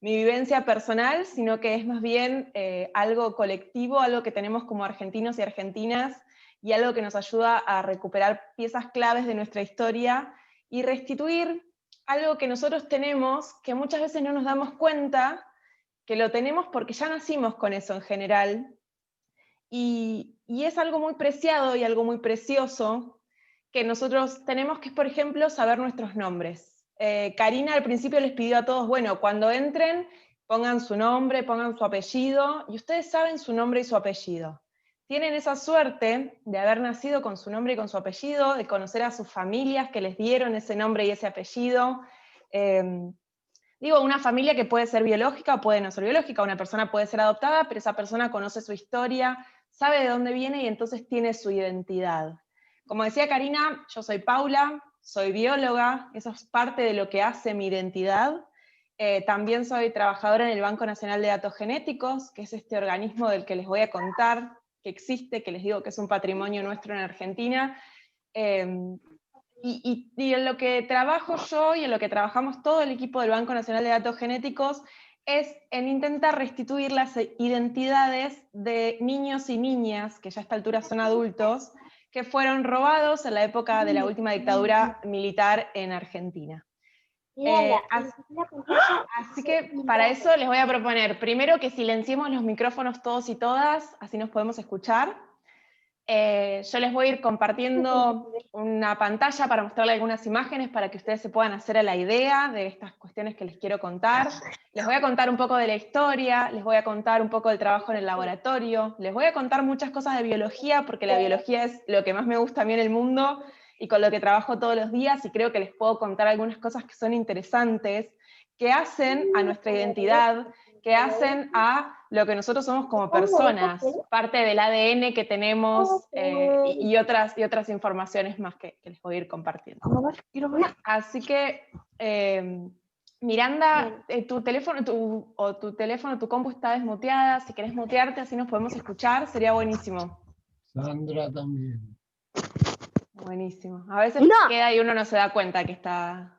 mi vivencia personal, sino que es más bien algo colectivo, algo que tenemos como argentinos y argentinas, y algo que nos ayuda a recuperar piezas claves de nuestra historia y restituir algo que nosotros tenemos, que muchas veces no nos damos cuenta, que lo tenemos porque ya nacimos con eso en general, y es algo muy preciado y algo muy precioso que nosotros tenemos, que es, por ejemplo, saber nuestros nombres. Karina al principio les pidió a todos, bueno, cuando entren, pongan su nombre, pongan su apellido, y ustedes saben su nombre y su apellido. Tienen esa suerte de haber nacido con su nombre y con su apellido, de conocer a sus familias que les dieron ese nombre y ese apellido. Digo, una familia que puede ser biológica o puede no ser biológica, una persona puede ser adoptada, pero esa persona conoce su historia, sabe de dónde viene y entonces tiene su identidad. Como decía Karina, yo soy Paula, soy bióloga, eso es parte de lo que hace mi identidad. También soy trabajadora en el Banco Nacional de Datos Genéticos, que es este organismo del que les voy a contar, que existe, que les digo que es un patrimonio nuestro en Argentina. Y en lo que trabajo yo y en lo que trabajamos todo el equipo del Banco Nacional de Datos Genéticos es en intentar restituir las identidades de niños y niñas, que ya a esta altura son adultos, que fueron robados en la época de la última dictadura militar en Argentina. Así que para eso les voy a proponer, primero, que silenciemos los micrófonos todos y todas, así nos podemos escuchar. Yo les voy a ir compartiendo una pantalla para mostrarles algunas imágenes para que ustedes se puedan hacer a la idea de estas cuestiones que les quiero contar. Les voy a contar un poco de la historia, les voy a contar un poco del trabajo en el laboratorio, les voy a contar muchas cosas de biología, porque la biología es lo que más me gusta a mí en el mundo y con lo que trabajo todos los días, y creo que les puedo contar algunas cosas que son interesantes, que hacen a nuestra identidad, que hacen a lo que nosotros somos como personas, parte del ADN que tenemos, y otras informaciones más que les voy a ir compartiendo. Así que, Miranda, tu teléfono, tu compu está desmuteada, si querés mutearte así nos podemos escuchar, sería buenísimo. Sandra también. Buenísimo. A veces queda y uno no se da cuenta que está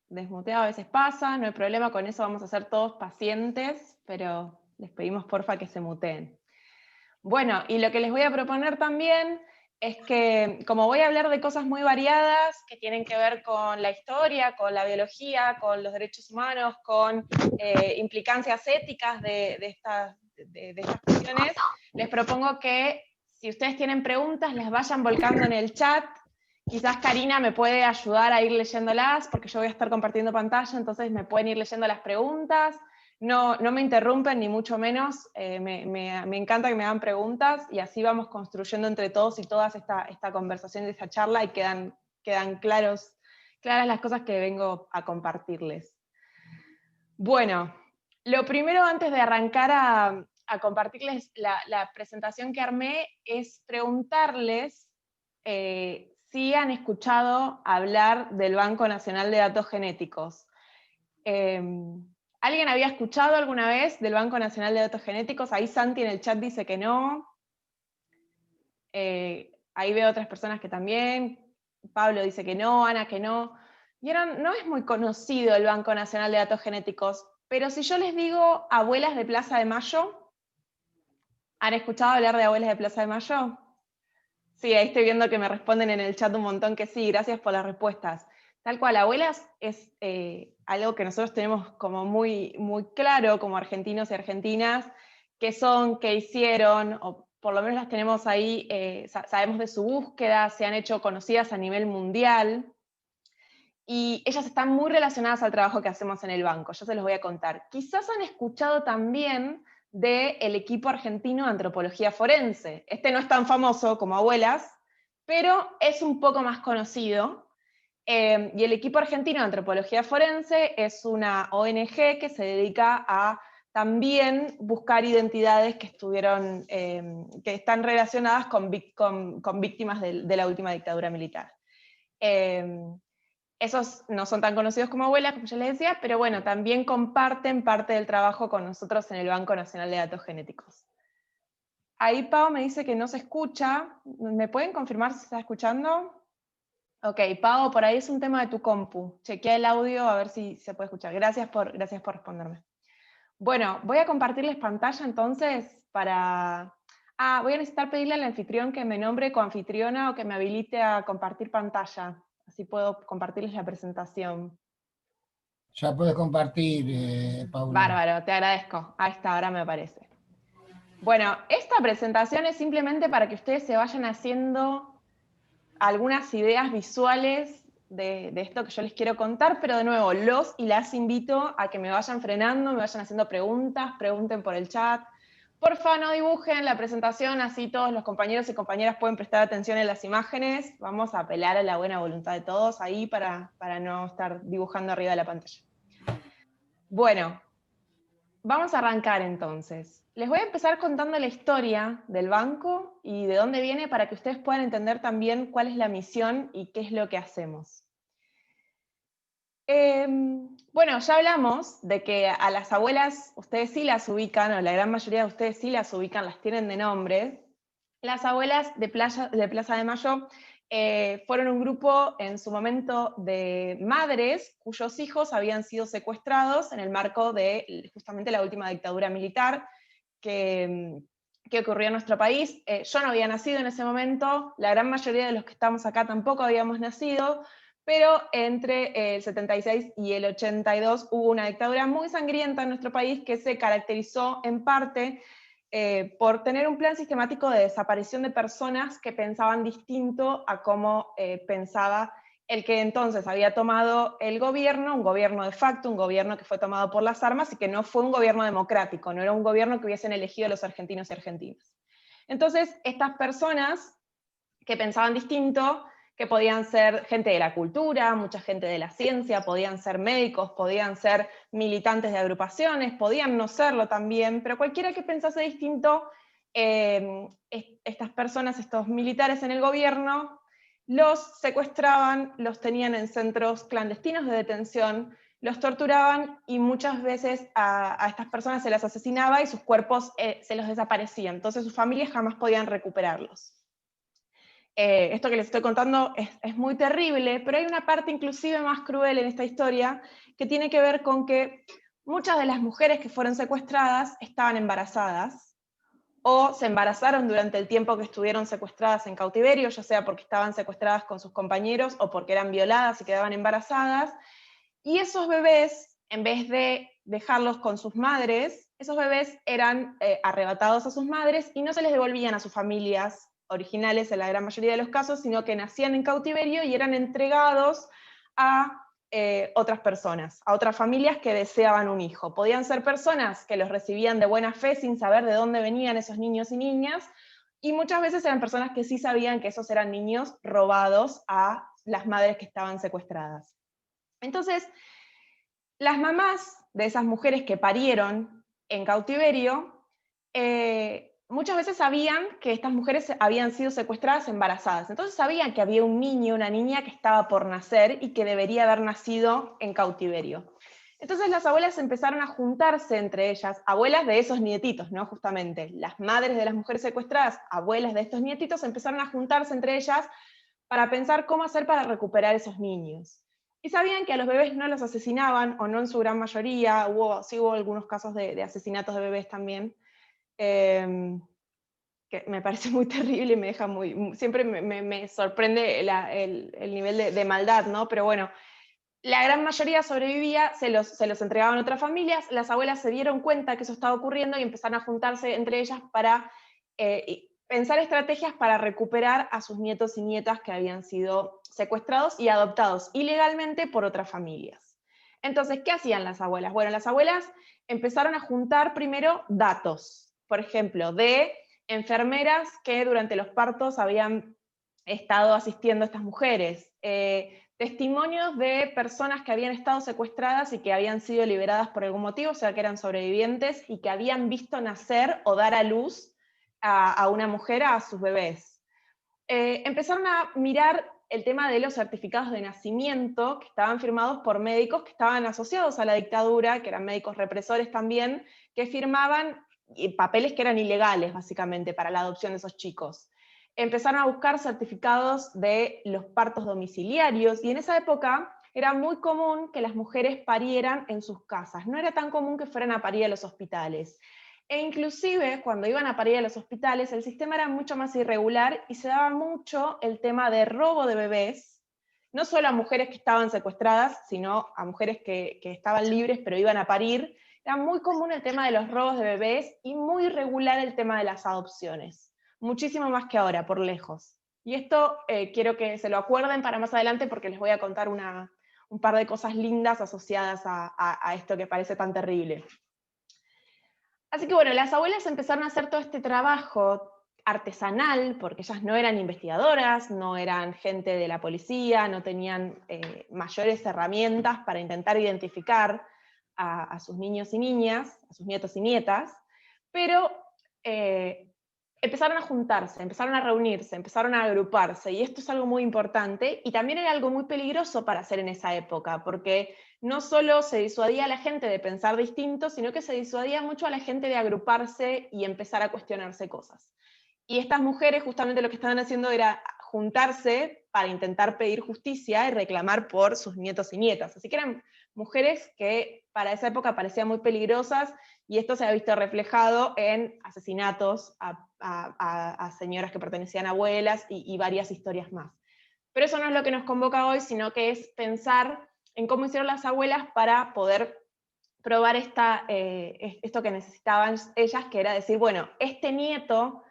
desmuteado, a veces pasa, no hay problema, con eso vamos a ser todos pacientes, pero les pedimos porfa que se muteen. Bueno, y lo que les voy a proponer también es que, como voy a hablar de cosas muy variadas que tienen que ver con la historia, con la biología, con los derechos humanos, con implicancias éticas de estas cuestiones, les propongo que, si ustedes tienen preguntas, las vayan volcando en el chat. Quizás Karina me puede ayudar a ir leyéndolas, porque yo voy a estar compartiendo pantalla, entonces me pueden ir leyendo las preguntas. No me interrumpen, ni mucho menos, me encanta que me hagan preguntas, y así vamos construyendo entre todos y todas esta conversación y esta charla, y quedan claras las cosas que vengo a compartirles. Bueno, lo primero, antes de arrancar a compartirles la presentación que armé, es preguntarles si han escuchado hablar del Banco Nacional de Datos Genéticos. ¿Alguien había escuchado alguna vez del Banco Nacional de Datos Genéticos? Ahí Santi en el chat dice que no. Ahí veo otras personas que también. Pablo dice que no, Ana que no. Vieron, no es muy conocido el Banco Nacional de Datos Genéticos, pero si yo les digo Abuelas de Plaza de Mayo, ¿han escuchado hablar de Abuelas de Plaza de Mayo? Sí, ahí estoy viendo que me responden en el chat un montón que sí, gracias por las respuestas. Tal cual, abuelas es algo que nosotros tenemos como muy, muy claro como argentinos y argentinas, qué son, qué hicieron, o por lo menos las tenemos ahí, sabemos de su búsqueda, se han hecho conocidas a nivel mundial, y ellas están muy relacionadas al trabajo que hacemos en el banco, yo se los voy a contar. Quizás han escuchado también del equipo argentino de antropología forense. Este no es tan famoso como Abuelas, pero es un poco más conocido. Y el equipo argentino de antropología forense es una ONG que se dedica a también buscar identidades que estuvieron, que están relacionadas con víctimas de la última dictadura militar. Esos no son tan conocidos como Abuelas, como ya les decía, pero bueno, también comparten parte del trabajo con nosotros en el Banco Nacional de Datos Genéticos. Ahí Pau me dice que no se escucha. ¿Me pueden confirmar si se está escuchando? Ok, Pau, por ahí es un tema de tu compu. Chequea el audio a ver si se puede escuchar. Gracias por responderme. Bueno, voy a compartirles pantalla entonces para... voy a necesitar pedirle al anfitrión que me nombre coanfitriona o que me habilite a compartir pantalla. Así puedo compartirles la presentación. Ya puedes compartir, Paula. Bárbaro, te agradezco. Ahí está, ahora me aparece. Bueno, esta presentación es simplemente para que ustedes se vayan haciendo algunas ideas visuales de esto que yo les quiero contar, pero de nuevo, los y las invito a que me vayan frenando, me vayan haciendo preguntas, pregunten por el chat. Porfa, no dibujen la presentación, así todos los compañeros y compañeras pueden prestar atención en las imágenes. Vamos a apelar a la buena voluntad de todos ahí para no estar dibujando arriba de la pantalla. Bueno, vamos a arrancar entonces. Les voy a empezar contando la historia del banco y de dónde viene para que ustedes puedan entender también cuál es la misión y qué es lo que hacemos. Bueno, ya hablamos de que a las abuelas ustedes sí las ubican, o la gran mayoría de ustedes sí las ubican, las tienen de nombre. Las abuelas de Plaza de Mayo fueron un grupo en su momento de madres cuyos hijos habían sido secuestrados en el marco de justamente la última dictadura militar que ocurrió en nuestro país. Yo no había nacido en ese momento, la gran mayoría de los que estamos acá tampoco habíamos nacido, pero entre el 76 y el 82 hubo una dictadura muy sangrienta en nuestro país que se caracterizó en parte por tener un plan sistemático de desaparición de personas que pensaban distinto a cómo pensaba el que entonces había tomado el gobierno, un gobierno de facto, un gobierno que fue tomado por las armas y que no fue un gobierno democrático, no era un gobierno que hubiesen elegido los argentinos y argentinas. Entonces, estas personas que pensaban distinto, que podían ser gente de la cultura, mucha gente de la ciencia, podían ser médicos, podían ser militantes de agrupaciones, podían no serlo también, pero cualquiera que pensase distinto, estas personas, estos militares en el gobierno, los secuestraban, los tenían en centros clandestinos de detención, los torturaban y muchas veces a estas personas se las asesinaba y sus cuerpos se los desaparecían, entonces sus familias jamás podían recuperarlos. Esto que les estoy contando es muy terrible, pero hay una parte inclusive más cruel en esta historia que tiene que ver con que muchas de las mujeres que fueron secuestradas estaban embarazadas o se embarazaron durante el tiempo que estuvieron secuestradas en cautiverio, ya sea porque estaban secuestradas con sus compañeros o porque eran violadas y quedaban embarazadas, y esos bebés, en vez de dejarlos con sus madres, esos bebés eran arrebatados a sus madres y no se les devolvían a sus familias originales en la gran mayoría de los casos, sino que nacían en cautiverio y eran entregados a otras personas, a otras familias que deseaban un hijo. Podían ser personas que los recibían de buena fe sin saber de dónde venían esos niños y niñas, y muchas veces eran personas que sí sabían que esos eran niños robados a las madres que estaban secuestradas. Entonces, las mamás de esas mujeres que parieron en cautiverio, muchas veces sabían que estas mujeres habían sido secuestradas embarazadas. Entonces sabían que había un niño, una niña que estaba por nacer y que debería haber nacido en cautiverio. Entonces las abuelas empezaron a juntarse entre ellas, abuelas de esos nietitos, ¿no? Justamente, las madres de las mujeres secuestradas, abuelas de estos nietitos, empezaron a juntarse entre ellas para pensar cómo hacer para recuperar esos niños. Y sabían que a los bebés no los asesinaban, o no en su gran mayoría, sí hubo algunos casos de asesinatos de bebés también, que me parece muy terrible y me deja siempre me sorprende el nivel de maldad, ¿no? Pero bueno, la gran mayoría sobrevivía, se los entregaban a otras familias, las abuelas se dieron cuenta que eso estaba ocurriendo y empezaron a juntarse entre ellas para pensar estrategias para recuperar a sus nietos y nietas que habían sido secuestrados y adoptados ilegalmente por otras familias. Entonces, ¿qué hacían las abuelas? Bueno, las abuelas empezaron a juntar primero datos, por ejemplo, de enfermeras que durante los partos habían estado asistiendo a estas mujeres, testimonios de personas que habían estado secuestradas y que habían sido liberadas por algún motivo, o sea, que eran sobrevivientes y que habían visto nacer o dar a luz a una mujer, a sus bebés. Empezaron a mirar el tema de los certificados de nacimiento que estaban firmados por médicos que estaban asociados a la dictadura, que eran médicos represores también, que firmaban papeles que eran ilegales, básicamente, para la adopción de esos chicos. Empezaron a buscar certificados de los partos domiciliarios, y en esa época era muy común que las mujeres parieran en sus casas, no era tan común que fueran a parir a los hospitales. E inclusive cuando iban a parir a los hospitales, el sistema era mucho más irregular y se daba mucho el tema de robo de bebés, no solo a mujeres que estaban secuestradas, sino a mujeres que estaban libres pero iban a parir. Era muy común el tema de los robos de bebés y muy irregular el tema de las adopciones. Muchísimo más que ahora, por lejos. Y esto quiero que se lo acuerden para más adelante porque les voy a contar un par de cosas lindas asociadas a esto que parece tan terrible. Así que bueno, las abuelas empezaron a hacer todo este trabajo artesanal, porque ellas no eran investigadoras, no eran gente de la policía, no tenían mayores herramientas para intentar identificar a sus niños y niñas, a sus nietos y nietas, pero empezaron a juntarse, empezaron a reunirse, empezaron a agruparse, y esto es algo muy importante, y también era algo muy peligroso para hacer en esa época, porque no solo se disuadía a la gente de pensar distinto, sino que se disuadía mucho a la gente de agruparse y empezar a cuestionarse cosas. Y estas mujeres justamente lo que estaban haciendo era juntarse para intentar pedir justicia y reclamar por sus nietos y nietas. Así que eran mujeres que para esa época parecían muy peligrosas, y esto se ha visto reflejado en asesinatos a señoras que pertenecían a abuelas y varias historias más. Pero eso no es lo que nos convoca hoy, sino que es pensar en cómo hicieron las abuelas para poder probar esto que necesitaban ellas, que era decir, bueno, este nieto,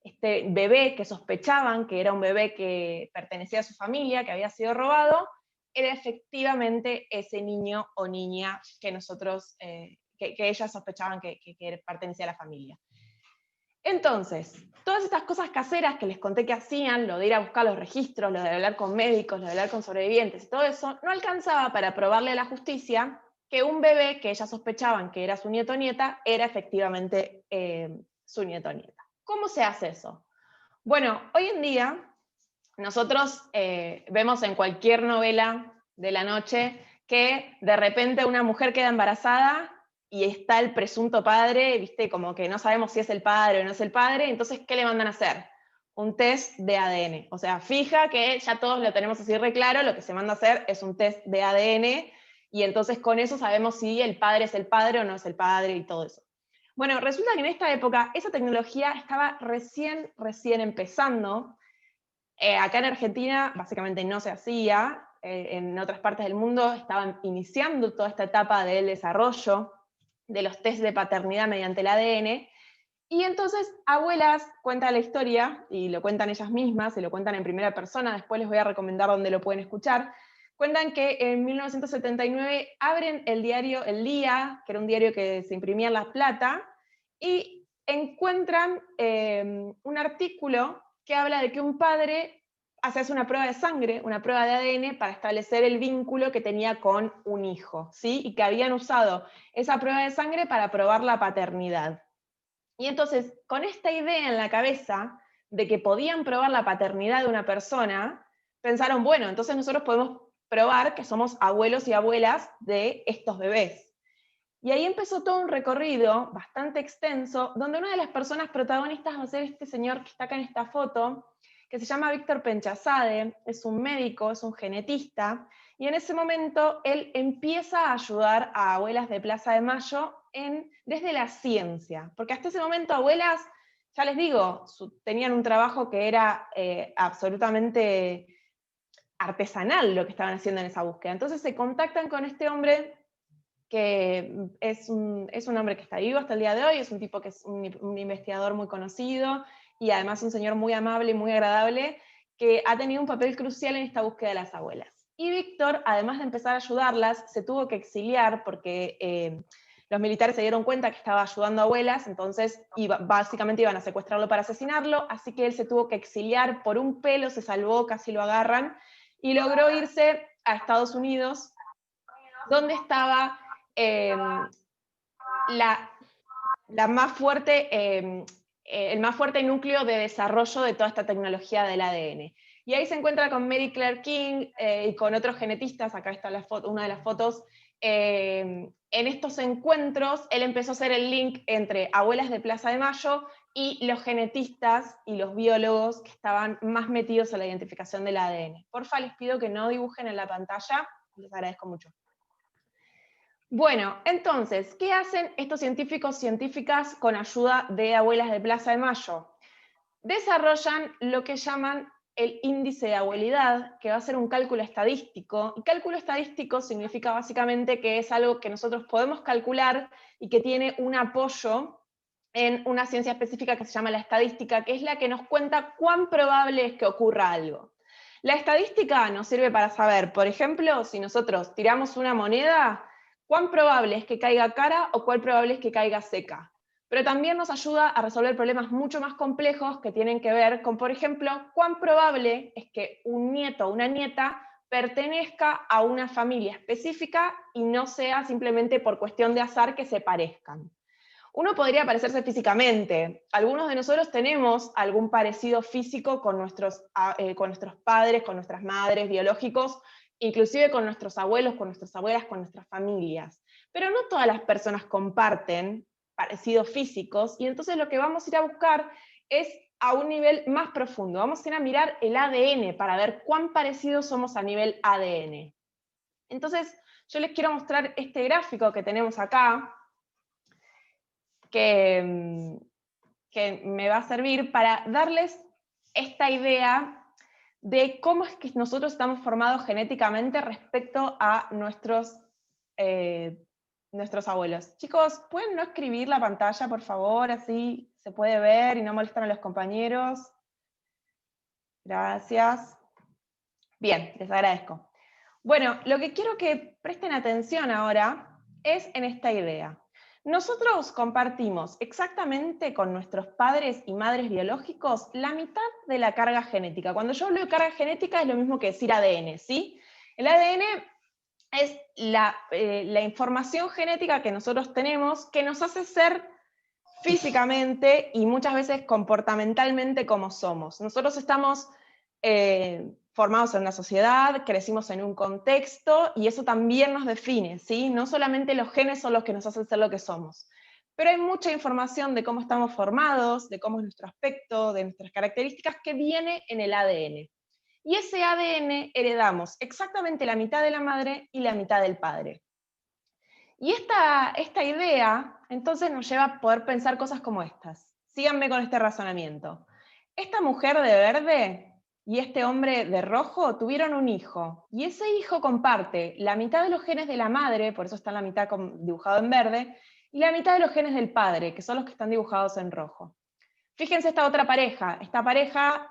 este bebé que sospechaban que era un bebé que pertenecía a su familia, que había sido robado, era efectivamente ese niño o niña que nosotros, que ellas sospechaban que pertenecía a la familia. Entonces, todas estas cosas caseras que les conté que hacían, lo de ir a buscar los registros, lo de hablar con médicos, lo de hablar con sobrevivientes y todo eso, no alcanzaba para probarle a la justicia que un bebé que ellas sospechaban que era su nieto o nieta, era efectivamente su nieto o nieta. ¿Cómo se hace eso? Bueno, hoy en día nosotros vemos en cualquier novela de la noche que de repente una mujer queda embarazada y está el presunto padre, ¿viste? Como que no sabemos si es el padre o no es el padre, entonces, ¿qué le mandan a hacer? Un test de ADN. O sea, fija que ya todos lo tenemos así re claro, lo que se manda a hacer es un test de ADN, y entonces con eso sabemos si el padre es el padre o no es el padre y todo eso. Bueno, resulta que en esta época esa tecnología estaba recién empezando. Acá en Argentina básicamente no se hacía, en otras partes del mundo estaban iniciando toda esta etapa del desarrollo de los test de paternidad mediante el ADN, y entonces abuelas cuentan la historia, y lo cuentan ellas mismas, y lo cuentan en primera persona, después les voy a recomendar dónde lo pueden escuchar, cuentan que en 1979 abren el diario El Día, que era un diario que se imprimía en La Plata, y encuentran un artículo que habla de que un padre hace una prueba de sangre, una prueba de ADN, para establecer el vínculo que tenía con un hijo, ¿sí? Y que habían usado esa prueba de sangre para probar la paternidad. Y entonces, con esta idea en la cabeza de que podían probar la paternidad de una persona, pensaron, bueno, entonces nosotros podemos probar que somos abuelos y abuelas de estos bebés. Y ahí empezó todo un recorrido bastante extenso, donde una de las personas protagonistas va a ser este señor que está acá en esta foto, que se llama Víctor Penchazade, es un médico, es un genetista, y en ese momento él empieza a ayudar a abuelas de Plaza de Mayo desde la ciencia, porque hasta ese momento abuelas, ya les digo, tenían un trabajo que era absolutamente artesanal lo que estaban haciendo en esa búsqueda. Entonces se contactan con este hombre que es un hombre que está vivo hasta el día de hoy, es un tipo que es un investigador muy conocido, y además un señor muy amable y muy agradable, que ha tenido un papel crucial en esta búsqueda de las abuelas. Y Víctor, además de empezar a ayudarlas, se tuvo que exiliar porque los militares se dieron cuenta que estaba ayudando a abuelas, entonces básicamente iban a secuestrarlo para asesinarlo, así que él se tuvo que exiliar, por un pelo se salvó, casi lo agarran, y logró irse a Estados Unidos, donde estaba el más fuerte núcleo de desarrollo de toda esta tecnología del ADN. Y ahí se encuentra con Mary Claire King y con otros genetistas, acá está una de las fotos. En estos encuentros, él empezó a hacer el link entre abuelas de Plaza de Mayo y los genetistas y los biólogos que estaban más metidos en la identificación del ADN. Porfa, les pido que no dibujen en la pantalla, Les agradezco mucho. Bueno, entonces, ¿qué hacen estos científicos, científicas con ayuda de abuelas de Plaza de Mayo? Desarrollan lo que llaman el índice de abuelidad, que va a ser un cálculo estadístico. Y cálculo estadístico significa básicamente que es algo que nosotros podemos calcular y que tiene un apoyo en una ciencia específica que se llama la estadística, que es la que nos cuenta cuán probable es que ocurra algo. La estadística nos sirve para saber, por ejemplo, si nosotros tiramos una moneda, cuán probable es que caiga cara o cuán probable es que caiga seca. Pero también nos ayuda a resolver problemas mucho más complejos que tienen que ver con, por ejemplo, cuán probable es que un nieto o una nieta pertenezca a una familia específica y no sea simplemente por cuestión de azar que se parezcan. Uno podría parecerse físicamente. Algunos de nosotros tenemos algún parecido físico con nuestros padres, con nuestras madres biológicos, inclusive con nuestros abuelos, con nuestras abuelas, con nuestras familias. Pero no todas las personas comparten parecidos físicos, y entonces lo que vamos a ir a buscar es a un nivel más profundo. Vamos a ir a mirar el ADN para ver cuán parecidos somos a nivel ADN. Entonces, yo les quiero mostrar este gráfico que tenemos acá, que me va a servir para darles esta idea de cómo es que nosotros estamos formados genéticamente respecto a nuestros abuelos. Chicos, ¿pueden no escribir la pantalla, por favor? Así se puede ver y no molestan a los compañeros. Gracias. Bien, les agradezco. Bueno, lo que quiero que presten atención ahora es en esta idea. Nosotros compartimos exactamente con nuestros padres y madres biológicos la mitad de la carga genética. Cuando yo hablo de carga genética es lo mismo que decir ADN, ¿sí? El ADN es la información genética que nosotros tenemos que nos hace ser físicamente y muchas veces comportamentalmente como somos. Nosotros estamos formados en una sociedad, crecimos en un contexto y eso también nos define, ¿sí? No solamente los genes son los que nos hacen ser lo que somos, pero hay mucha información de cómo estamos formados, de cómo es nuestro aspecto, de nuestras características que viene en el ADN. Y ese ADN heredamos exactamente la mitad de la madre y la mitad del padre. Y esta idea, entonces, nos lleva a poder pensar cosas como estas. Síganme con este razonamiento. Esta mujer de verde y este hombre de rojo tuvieron un hijo, y ese hijo comparte la mitad de los genes de la madre, por eso está en la mitad dibujado en verde, y la mitad de los genes del padre, que son los que están dibujados en rojo. Fíjense esta otra pareja.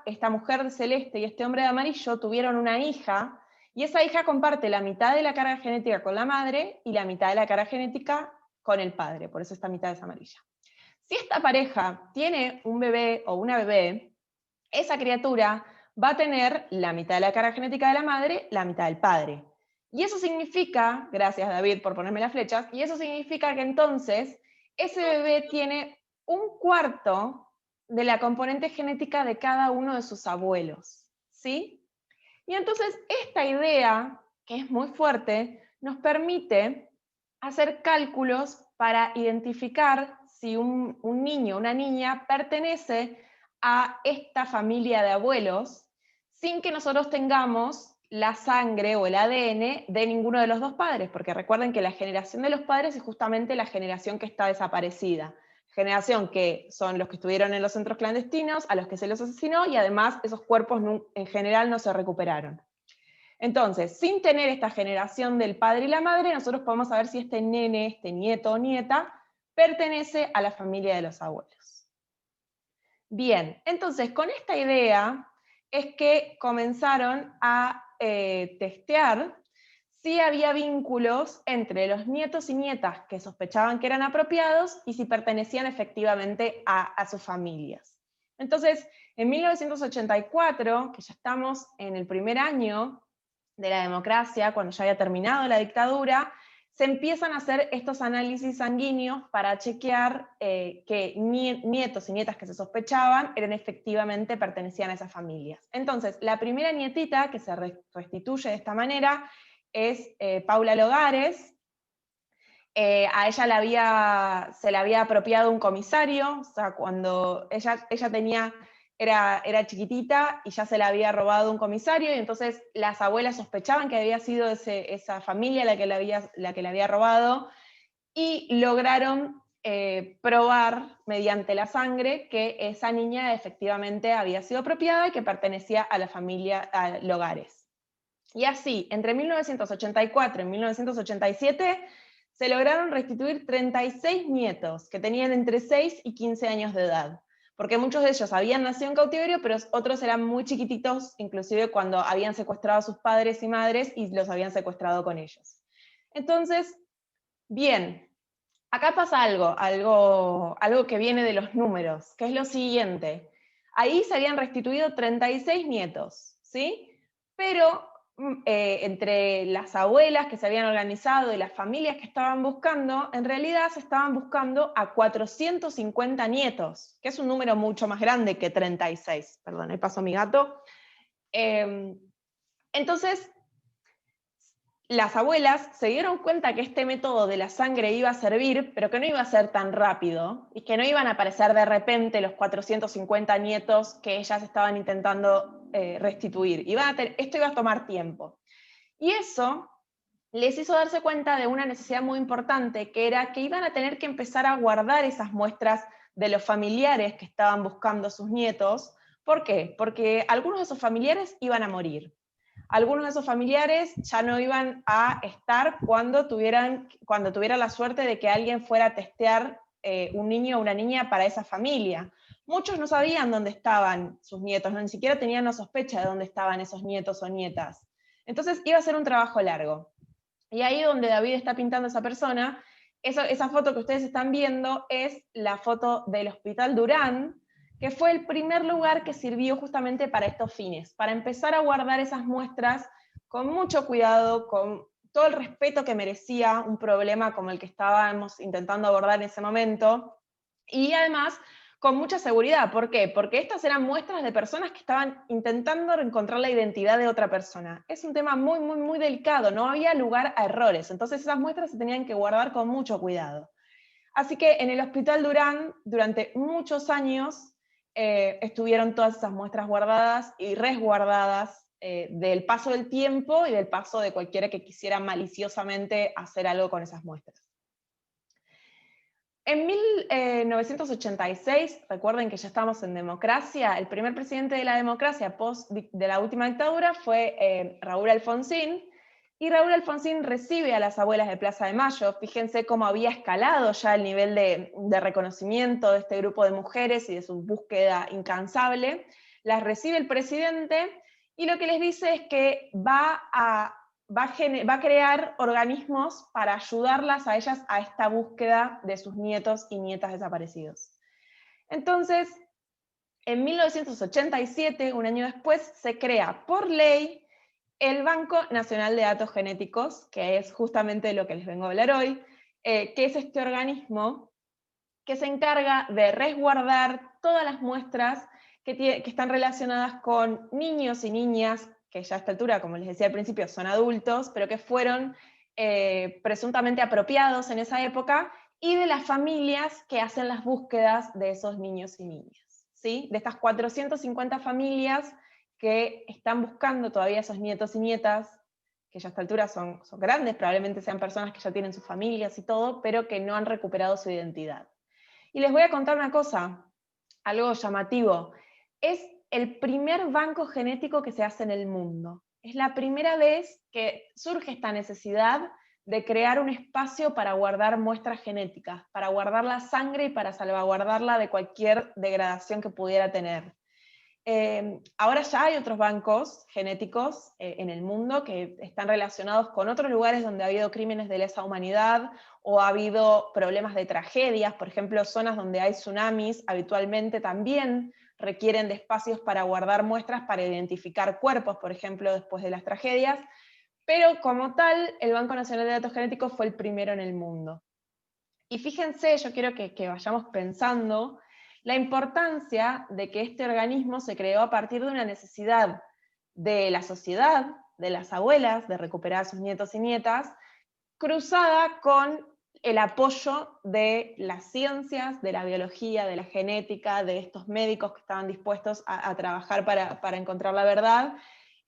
Esta mujer de celeste y este hombre de amarillo tuvieron una hija, y esa hija comparte la mitad de la carga genética con la madre y la mitad de la carga genética con el padre, por eso esta mitad es amarilla. Si esta pareja tiene un bebé o una bebé, esa criatura va a tener la mitad de la carga genética de la madre, la mitad del padre. Y eso significa, gracias David por ponerme las flechas, y eso significa que entonces ese bebé tiene un cuarto de la componente genética de cada uno de sus abuelos, ¿sí? Y entonces esta idea, que es muy fuerte, nos permite hacer cálculos para identificar si un niño o una niña pertenece a esta familia de abuelos sin que nosotros tengamos la sangre o el ADN de ninguno de los dos padres, porque recuerden que la generación de los padres es justamente la generación que está desaparecida. Generación que son los que estuvieron en los centros clandestinos, a los que se los asesinó, y además esos cuerpos en general no se recuperaron. Entonces, sin tener esta generación del padre y la madre, nosotros podemos saber si este nene, este nieto o nieta, pertenece a la familia de los abuelos. Bien, entonces con esta idea es que comenzaron a testear si había vínculos entre los nietos y nietas que sospechaban que eran apropiados y si pertenecían efectivamente a sus familias. Entonces, en 1984, que ya estamos en el primer año de la democracia, cuando ya había terminado la dictadura, se empiezan a hacer estos análisis sanguíneos para chequear que nietos y nietas que se sospechaban efectivamente pertenecían a esas familias. Entonces, la primera nietita que se restituye de esta manera es Paula Logares. A ella se le había apropiado un comisario, o sea, cuando ella tenía era chiquitita y ya se la había robado un comisario, y entonces las abuelas sospechaban que había sido esa familia la que la había robado, y lograron probar mediante la sangre que esa niña efectivamente había sido apropiada y que pertenecía a la familia, a Logares. Y así, entre 1984 y 1987, se lograron restituir 36 nietos que tenían entre 6 y 15 años de edad, porque muchos de ellos habían nacido en cautiverio, pero otros eran muy chiquititos, inclusive cuando habían secuestrado a sus padres y madres y los habían secuestrado con ellos. Entonces, bien, acá pasa algo que viene de los números, que es lo siguiente. Ahí se habían restituido 36 nietos, ¿sí? Pero entre las abuelas que se habían organizado y las familias que estaban buscando, en realidad se estaban buscando a 450 nietos, que es un número mucho más grande que 36. Perdón, ahí pasó mi gato. Entonces, las abuelas se dieron cuenta que este método de la sangre iba a servir, pero que no iba a ser tan rápido, y que no iban a aparecer de repente los 450 nietos que ellas estaban intentando restituir. Esto iba a tomar tiempo. Y eso les hizo darse cuenta de una necesidad muy importante, que era que iban a tener que empezar a guardar esas muestras de los familiares que estaban buscando a sus nietos. ¿Por qué? Porque algunos de esos familiares iban a morir. Algunos de esos familiares ya no iban a estar cuando tuvieran la suerte de que alguien fuera a testear un niño o una niña para esa familia. Muchos no sabían dónde estaban sus nietos, ni siquiera tenían una sospecha de dónde estaban esos nietos o nietas. Entonces iba a ser un trabajo largo. Y ahí donde David está pintando a esa persona, esa foto que ustedes están viendo es la foto del Hospital Durán, que fue el primer lugar que sirvió justamente para estos fines, para empezar a guardar esas muestras con mucho cuidado, con todo el respeto que merecía un problema como el que estábamos intentando abordar en ese momento, y además con mucha seguridad. ¿Por qué? Porque estas eran muestras de personas que estaban intentando encontrar la identidad de otra persona. Es un tema muy, muy, muy delicado, no había lugar a errores, entonces esas muestras se tenían que guardar con mucho cuidado. Así que en el Hospital Durán, durante muchos años, estuvieron todas esas muestras guardadas y resguardadas del paso del tiempo y del paso de cualquiera que quisiera maliciosamente hacer algo con esas muestras. En 1986, recuerden que ya estamos en democracia, el primer presidente de la democracia post de la última dictadura fue Raúl Alfonsín, y Raúl Alfonsín recibe a las abuelas de Plaza de Mayo. Fíjense cómo había escalado ya el nivel de reconocimiento de este grupo de mujeres y de su búsqueda incansable. Las recibe el presidente y lo que les dice es que va a crear organismos para ayudarlas a ellas a esta búsqueda de sus nietos y nietas desaparecidos. Entonces, en 1987, un año después, se crea por ley el Banco Nacional de Datos Genéticos, que es justamente lo que les vengo a hablar hoy, que es este organismo que se encarga de resguardar todas las muestras que están relacionadas con niños y niñas, que ya a esta altura, como les decía al principio, son adultos, pero que fueron presuntamente apropiados en esa época, y de las familias que hacen las búsquedas de esos niños y niñas, ¿sí? De estas 450 familias que están buscando todavía esos nietos y nietas, que ya a esta altura son grandes, probablemente sean personas que ya tienen sus familias y todo, pero que no han recuperado su identidad. Y les voy a contar una cosa, algo llamativo. Es el primer banco genético que se hace en el mundo. Es la primera vez que surge esta necesidad de crear un espacio para guardar muestras genéticas, para guardar la sangre y para salvaguardarla de cualquier degradación que pudiera tener. Ahora ya hay otros bancos genéticos en el mundo que están relacionados con otros lugares donde ha habido crímenes de lesa humanidad o ha habido problemas de tragedias. Por ejemplo, zonas donde hay tsunamis habitualmente también requieren de espacios para guardar muestras para identificar cuerpos, por ejemplo, después de las tragedias. Pero como tal, el Banco Nacional de Datos Genéticos fue el primero en el mundo. Y fíjense, yo quiero que vayamos pensando la importancia de que este organismo se creó a partir de una necesidad de la sociedad, de las abuelas, de recuperar a sus nietos y nietas, cruzada con el apoyo de las ciencias, de la biología, de la genética, de estos médicos que estaban dispuestos a trabajar para encontrar la verdad.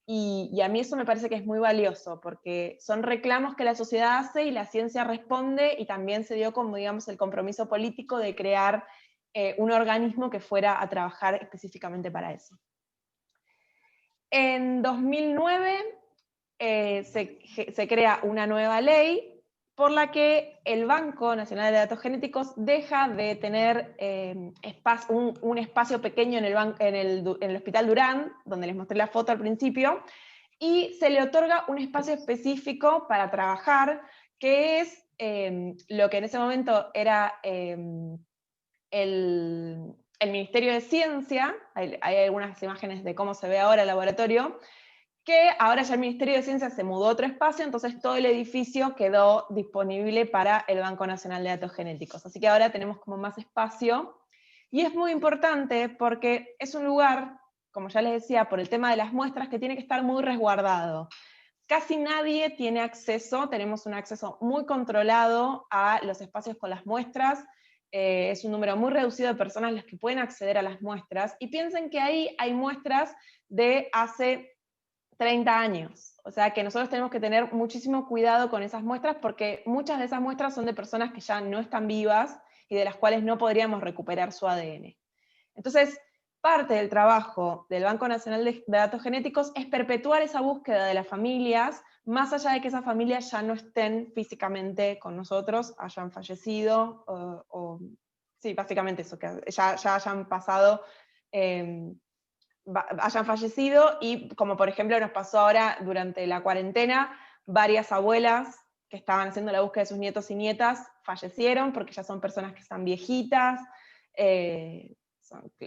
Y a mí eso me parece que es muy valioso, porque son reclamos que la sociedad hace y la ciencia responde, y también se dio como, digamos, el compromiso político de crear un organismo que fuera a trabajar específicamente para eso. En 2009 se crea una nueva ley por la que el Banco Nacional de Datos Genéticos deja de tener un espacio pequeño en el Hospital Durán, donde les mostré la foto al principio, y se le otorga un espacio específico para trabajar, que es lo que en ese momento era el Ministerio de Ciencia. Hay algunas imágenes de cómo se ve ahora el laboratorio, que ahora ya el Ministerio de Ciencia se mudó a otro espacio, entonces todo el edificio quedó disponible para el Banco Nacional de Datos Genéticos. Así que ahora tenemos como más espacio, y es muy importante porque es un lugar, como ya les decía, por el tema de las muestras, que tiene que estar muy resguardado. Casi nadie tiene acceso, tenemos un acceso muy controlado a los espacios con las muestras, es un número muy reducido de personas las que pueden acceder a las muestras, y piensen que ahí hay muestras de hace 30 años. O sea que nosotros tenemos que tener muchísimo cuidado con esas muestras, porque muchas de esas muestras son de personas que ya no están vivas y de las cuales no podríamos recuperar su ADN. Entonces, parte del trabajo del Banco Nacional de Datos Genéticos es perpetuar esa búsqueda de las familias, más allá de que esas familias ya no estén físicamente con nosotros, hayan fallecido, sí, básicamente eso, que ya hayan pasado, hayan fallecido, y como por ejemplo nos pasó ahora durante la cuarentena, varias abuelas que estaban haciendo la búsqueda de sus nietos y nietas fallecieron porque ya son personas que están viejitas,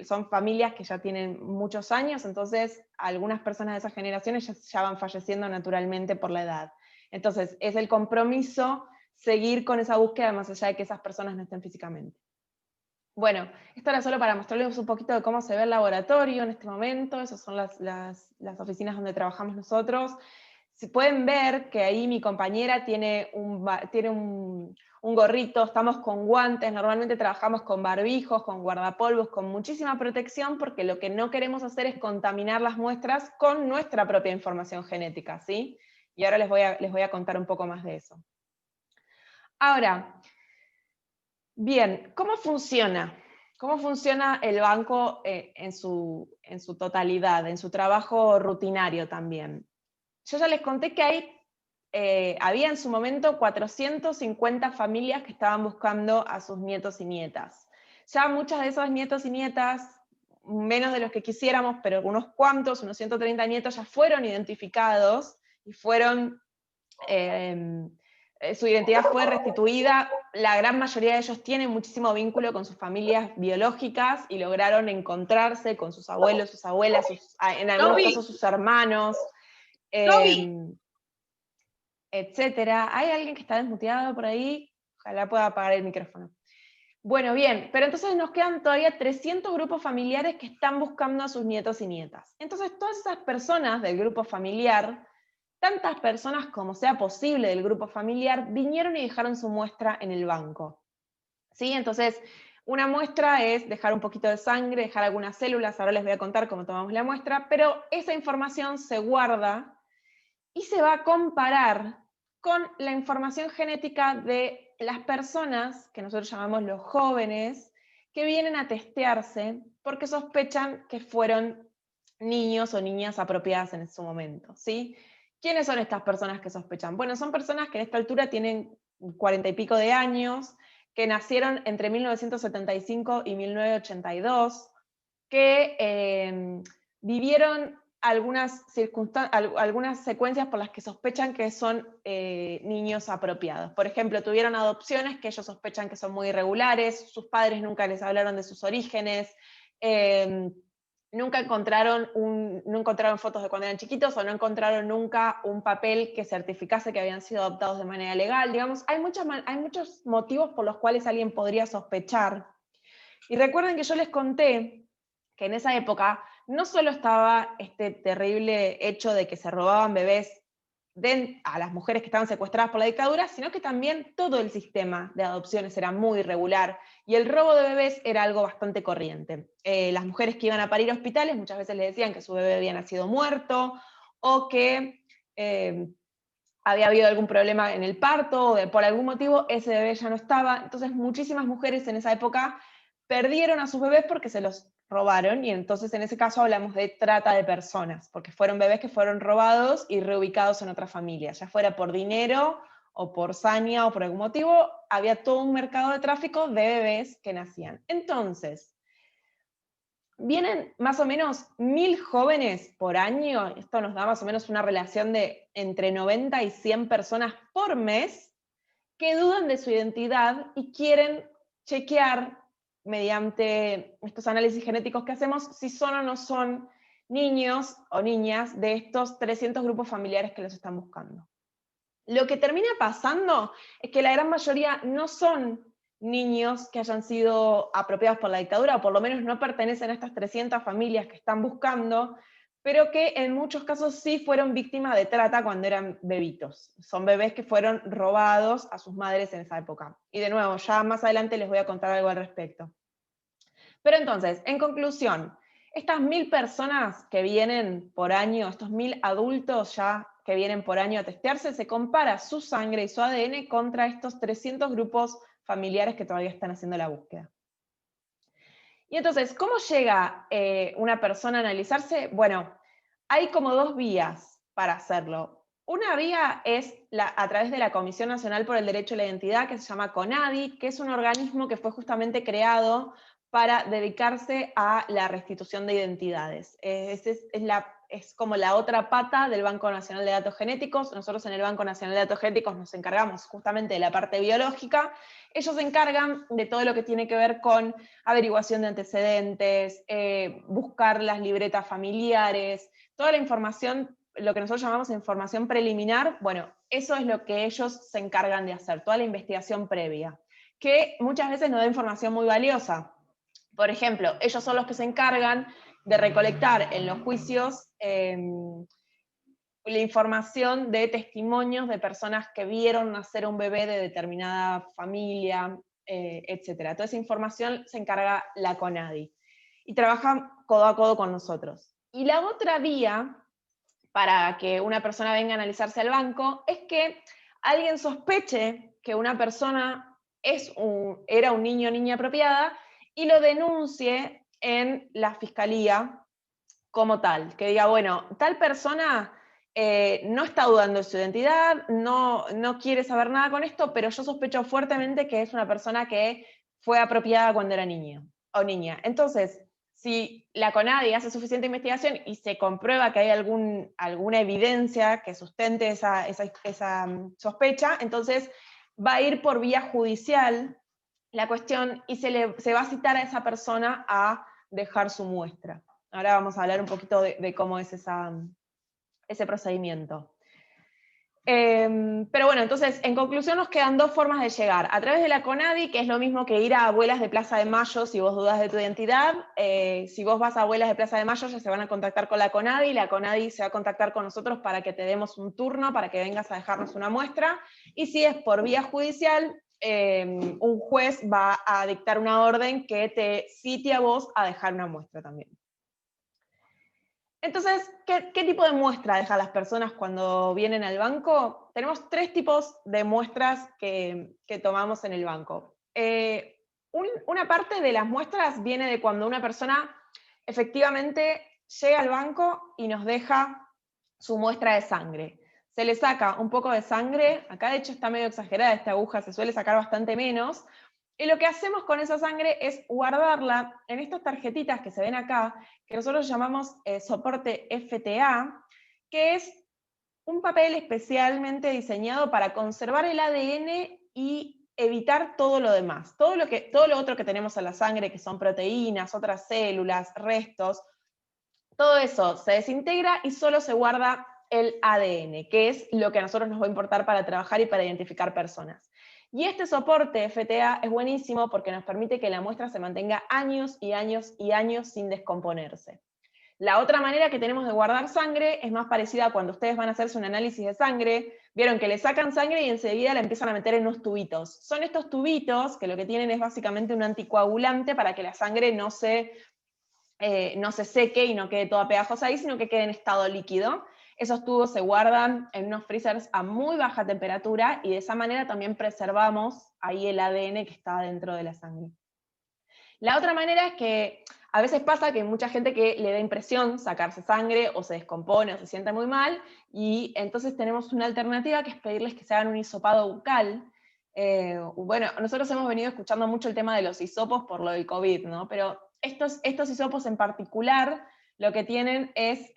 son familias que ya tienen muchos años, entonces algunas personas de esas generaciones ya van falleciendo naturalmente por la edad. Entonces es el compromiso seguir con esa búsqueda más allá de que esas personas no estén físicamente. Bueno, esto era solo para mostrarles un poquito de cómo se ve el laboratorio en este momento. Esas son las oficinas donde trabajamos nosotros. Si pueden ver que ahí mi compañera tiene un gorrito, estamos con guantes, normalmente trabajamos con barbijos, con guardapolvos, con muchísima protección, porque lo que no queremos hacer es contaminar las muestras con nuestra propia información genética, ¿sí? Y ahora les voy a contar un poco más de eso. Ahora, bien, ¿cómo funciona? ¿Cómo funciona el banco en su totalidad, en su trabajo rutinario también? Yo ya les conté que había en su momento 450 familias que estaban buscando a sus nietos y nietas. Ya muchas de esos nietos y nietas, menos de los que quisiéramos, pero unos cuantos, unos 130 nietos, ya fueron identificados y fueron... su identidad fue restituida. La gran mayoría de ellos tienen muchísimo vínculo con sus familias biológicas y lograron encontrarse con sus abuelos, sus abuelas, en algunos casos sus hermanos, etcétera. ¿Hay alguien que está desmuteado por ahí? Ojalá pueda apagar el micrófono. Bueno, bien, pero entonces nos quedan todavía 300 grupos familiares que están buscando a sus nietos y nietas. Entonces todas esas personas del grupo familiar, tantas personas como sea posible del grupo familiar, vinieron y dejaron su muestra en el banco. ¿Sí? Entonces, una muestra es dejar un poquito de sangre, dejar algunas células, ahora les voy a contar cómo tomamos la muestra, pero esa información se guarda y se va a comparar con la información genética de las personas, que nosotros llamamos los jóvenes, que vienen a testearse porque sospechan que fueron niños o niñas apropiadas en su momento, ¿sí? ¿Quiénes son estas personas que sospechan? Bueno, son personas que en esta altura tienen 40 y pico de años, que nacieron entre 1975 y 1982, que vivieron algunas secuencias por las que sospechan que son niños apropiados. Por ejemplo, tuvieron adopciones que ellos sospechan que son muy irregulares, sus padres nunca les hablaron de sus orígenes, nunca encontraron fotos de cuando eran chiquitos, o no encontraron nunca un papel que certificase que habían sido adoptados de manera legal. Digamos, hay muchos motivos por los cuales alguien podría sospechar. Y recuerden que yo les conté que en esa época no solo estaba este terrible hecho de que se robaban bebés a las mujeres que estaban secuestradas por la dictadura, sino que también todo el sistema de adopciones era muy irregular, y el robo de bebés era algo bastante corriente. Las mujeres que iban a parir a hospitales muchas veces les decían que su bebé había nacido muerto, o que había habido algún problema en el parto, o por algún motivo ese bebé ya no estaba. Entonces muchísimas mujeres en esa época perdieron a sus bebés porque se los robaron, y entonces en ese caso hablamos de trata de personas, porque fueron bebés que fueron robados y reubicados en otra familia, ya fuera por dinero, o por saña, o por algún motivo, había todo un mercado de tráfico de bebés que nacían. Entonces, vienen más o menos 1000 jóvenes por año, esto nos da más o menos una relación de entre 90 y 100 personas por mes, que dudan de su identidad y quieren chequear mediante estos análisis genéticos que hacemos si son o no son niños o niñas de estos 300 grupos familiares que los están buscando. Lo que termina pasando es que la gran mayoría no son niños que hayan sido apropiados por la dictadura, o por lo menos no pertenecen a estas 300 familias que están buscando, pero que en muchos casos sí fueron víctimas de trata cuando eran bebitos. Son bebés que fueron robados a sus madres en esa época. Y de nuevo, ya más adelante les voy a contar algo al respecto. Pero entonces, en conclusión, estas 1000 personas que vienen por año, estos 1000 adultos ya que vienen por año a testearse, se compara su sangre y su ADN contra estos 300 grupos familiares que todavía están haciendo la búsqueda. Y entonces, ¿cómo llega una persona a analizarse? Bueno, hay como 2 vías para hacerlo. Una vía es a través de la Comisión Nacional por el Derecho a la Identidad, que se llama CONADI, que es un organismo que fue justamente creado para dedicarse a la restitución de identidades. Es como la otra pata del Banco Nacional de Datos Genéticos. Nosotros en el Banco Nacional de Datos Genéticos nos encargamos justamente de la parte biológica. Ellos se encargan de todo lo que tiene que ver con averiguación de antecedentes, buscar las libretas familiares, toda la información, lo que nosotros llamamos información preliminar. Bueno, eso es lo que ellos se encargan de hacer, toda la investigación previa, que muchas veces nos da información muy valiosa. Por ejemplo, ellos son los que se encargan de recolectar en los juicios la información de testimonios de personas que vieron nacer un bebé de determinada familia, etc. Toda esa información se encarga la CONADI y trabaja codo a codo con nosotros. Y la otra vía para que una persona venga a analizarse al banco es que alguien sospeche que una persona era un niño o niña apropiada y lo denuncie en la fiscalía como tal, que diga, bueno, tal persona no está dudando de su identidad, no quiere saber nada con esto, pero yo sospecho fuertemente que es una persona que fue apropiada cuando era niño o niña. Entonces, si la CONADI hace suficiente investigación y se comprueba que hay alguna evidencia que sustente esa sospecha, entonces va a ir por vía judicial la cuestión y se va a citar a esa persona a dejar su muestra. Ahora vamos a hablar un poquito de cómo es ese procedimiento. Pero bueno, entonces, en conclusión nos quedan 2 formas de llegar. A través de la CONADI, que es lo mismo que ir a abuelas de Plaza de Mayo si vos dudas de tu identidad. Si vos vas a abuelas de Plaza de Mayo, ya se van a contactar con la CONADI, la CONADI se va a contactar con nosotros para que te demos un turno, para que vengas a dejarnos una muestra. Y si es por vía judicial, un juez va a dictar una orden que te cite a vos a dejar una muestra también. Entonces, ¿qué tipo de muestra dejan las personas cuando vienen al banco? Tenemos 3 tipos de muestras que tomamos en el banco. Una parte de las muestras viene de cuando una persona efectivamente llega al banco y nos deja su muestra de sangre. Se le saca un poco de sangre, acá de hecho está medio exagerada esta aguja, se suele sacar bastante menos, y lo que hacemos con esa sangre es guardarla en estas tarjetitas que se ven acá, que nosotros llamamos soporte FTA, que es un papel especialmente diseñado para conservar el ADN y evitar todo lo demás. Todo lo otro que tenemos en la sangre, que son proteínas, otras células, restos, todo eso se desintegra y solo se guarda el ADN, que es lo que a nosotros nos va a importar para trabajar y para identificar personas. Y este soporte FTA es buenísimo porque nos permite que la muestra se mantenga años y años y años sin descomponerse. La otra manera que tenemos de guardar sangre es más parecida a cuando ustedes van a hacerse un análisis de sangre. Vieron que le sacan sangre y enseguida la empiezan a meter en unos tubitos. Son estos tubitos que lo que tienen es básicamente un anticoagulante para que la sangre no se seque y no quede toda pegajosa ahí, sino que quede en estado líquido. Esos tubos se guardan en unos freezers a muy baja temperatura y de esa manera también preservamos ahí el ADN que está dentro de la sangre. La otra manera es que a veces pasa que hay mucha gente que le da impresión sacarse sangre o se descompone o se siente muy mal, y entonces tenemos una alternativa que es pedirles que se hagan un hisopado bucal. Bueno, nosotros hemos venido escuchando mucho el tema de los hisopos por lo del COVID, ¿no? Pero estos hisopos en particular lo que tienen es